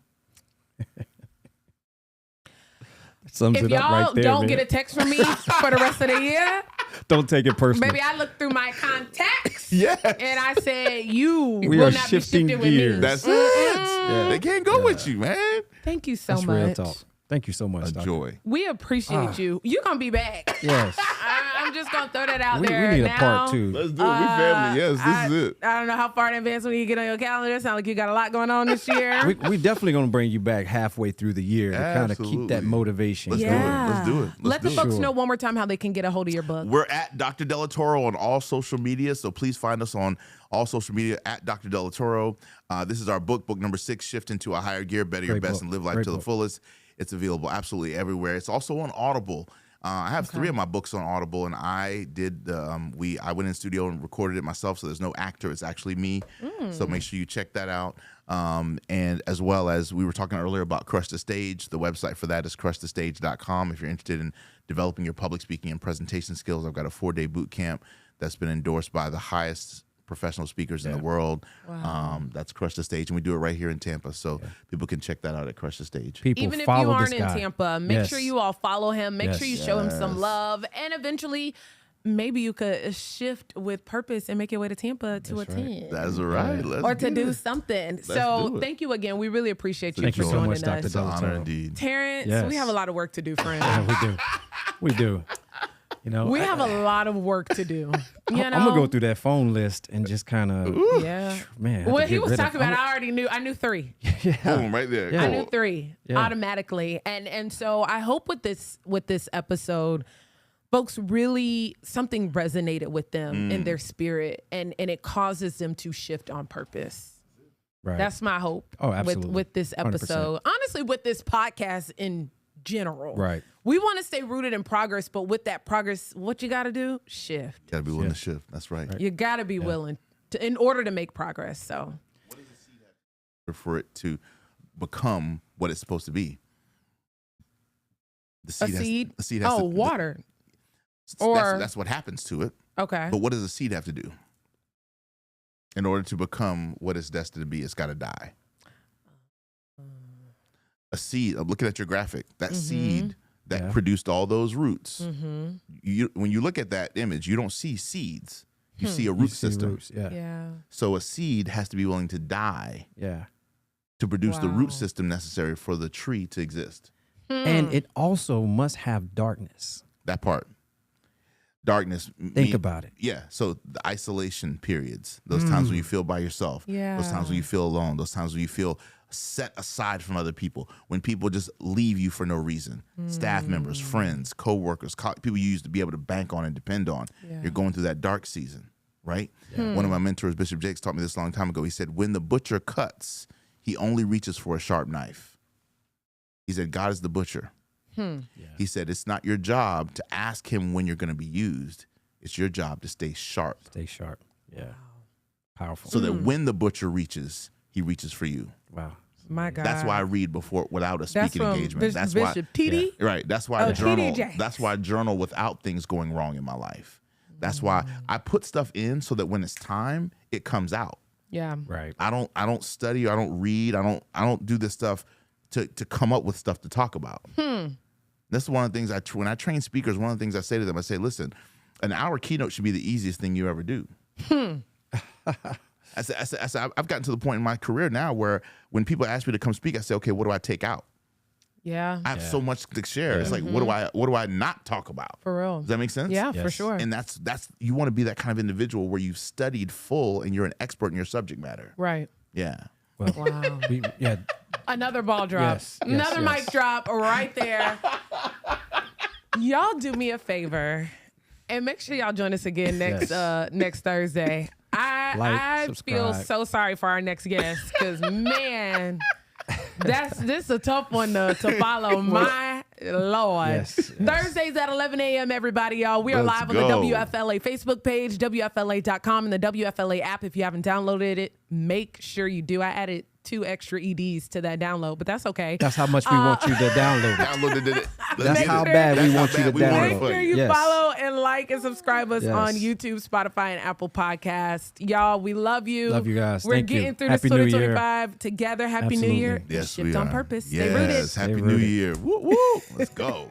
Sums If it up y'all right there, don't man. get a text from me for the rest of the year, Don't take it personal. maybe I looked through my contacts Yes. and I said, you We will are not be shifting shifting with me. gears. That's it. They can't go with you, man. Thank you so That's much. real talk. Thank you so much, A Doctor. joy. We appreciate you. You're going to be back. Yes. I'm just going to throw that out We there. need now. a part two. Let's do it. We family. Yes, this is it. I don't know how far in advance when you get on your calendar. It sounds like you got a lot going on this year. We definitely going to bring you back halfway through the year to kind of keep that Absolutely. motivation. Let's do it. Let's do it. Let's Let the do it. folks Sure. know one more time how they can get a hold of your book. We're at Dr. Delatorro on all social media, so please find us on all social media at Dr. Delatorro. This is our book number 6, Shift into a Higher Gear, Better Your Great Best book. and Live Life Great to the book. Fullest. It's available absolutely everywhere. It's also on Audible. I have 3 of my books on Audible, and I did I went in studio and recorded it myself, so there's no actor. It's actually me. So make sure you check that out. And as well as we were talking earlier about Crush the Stage, the website for that is crushthestage.com. If you're interested in developing your public speaking and presentation skills, I've got a 4-day boot camp that's been endorsed by the highest professional speakers in the world. That's Crush the Stage, and we do it right here in Tampa, so people can check that out at Crush the Stage. People Even if follow you aren't this in guy. Tampa, make sure you all follow him. Make sure you show him some Yes. love. And eventually, maybe you could shift with purpose and make your way to Tampa to attend. That's right. Let's Or to get do it. something. do So it. thank you again. We really appreciate you Thank for you so joining much, Dr. us. It's an honor Delatorro. indeed. Terrence, Yes. we have a lot of work to do, friend. Yeah, we do. We do. You know, We have a lot of work to do. You know? I'm gonna go through that phone list and just kind of, Yeah. man. I have to What he get was rid of- talking about, I already knew. I knew 3. Boom, right there. Yeah. I Cool. knew 3 Yeah. automatically. And so I hope with this episode, folks really something resonated with them in their spirit and it causes them to shift on purpose. Right. That's my hope. Oh, absolutely. With this 100%. episode. Honestly, with this podcast in general. Right. We want to stay rooted in progress, but with that progress, what you got to do? Shift. Got to be willing to shift. That's right. You got to be willing to, in order to make progress. So For it to become what it's supposed to be. The a seed. the seed has Oh, to, water. That's what happens to it. Okay. But what does a seed have to do? In order to become what it's destined to be, it's got to die. A seed, I'm looking at your graphic, that seed that produced all those roots. When you look at that image, you don't see seeds. You see a root You see system. roots, Yeah. Yeah. So a seed has to be willing to die Yeah. to produce the Wow. root system necessary for the tree to exist. And it also must have darkness. That part. Darkness. Think about it. Yeah. So the isolation periods, those times when you feel by yourself, those times when you feel alone, those times when you feel set aside from other people, when people just leave you for no reason, staff members, friends, co-workers, people you used to be able to bank on and depend on. You're going through that dark season, right? One of my mentors, Bishop Jakes, taught me this a long time ago. He said, when the butcher cuts, he only reaches for a sharp knife. He said, God is the butcher. He said, it's not your job to ask him when you're going to be used. It's your job to stay sharp. Stay sharp. Yeah. Powerful. So that when the butcher reaches, he reaches for you. Wow. My God. That's why I read before without a speaking from engagement. That's Bishop why. TD. Right. That's why I TD journal. Jakes. That's why I journal without things going wrong in my life. That's why I put stuff in so that when it's time, it comes out. Yeah. Right. I don't study. I don't read. I don't do this stuff to come up with stuff to talk about. That's one of the things when I train speakers, one of the things I say to them, I say, listen, an hour keynote should be the easiest thing you ever do. I said, I've gotten to the point in my career now where when people ask me to come speak, I say, okay, what do I take out? Yeah. I have so much to share. It's like, what do I not talk about? For real. Does that make sense? Yeah, for sure. And that's you want to be that kind of individual where you've studied full and you're an expert in your subject matter. Right. Yeah. Well, Wow. yeah. Another ball drop. Yes, Another yes. mic drop right there. Y'all do me a favor and make sure y'all join us again next next Thursday. I feel so sorry for our next guest because man, this is a tough one to follow. My Lord. Yes. Thursdays at 11 a.m. everybody, y'all. We are live on the WFLA Facebook page, WFLA.com, and the WFLA app. If you haven't downloaded it, make sure you do. I added 2 extra EDs to that download, but that's okay. That's how much we want you to download it. Downloaded it. That's how bad we want you to download Make it. sure you Yes. follow and like and subscribe us Yes. on YouTube, Spotify, and Apple Podcast. Y'all, we love you. Love you guys. We're Thank you. getting through Happy this New Year. 2025 together. Happy New Year. Absolutely. Yes, Shift we on are. purpose. Yes. Stay rooted. Happy Stay New rooted. Year. Woo, woo. Let's go.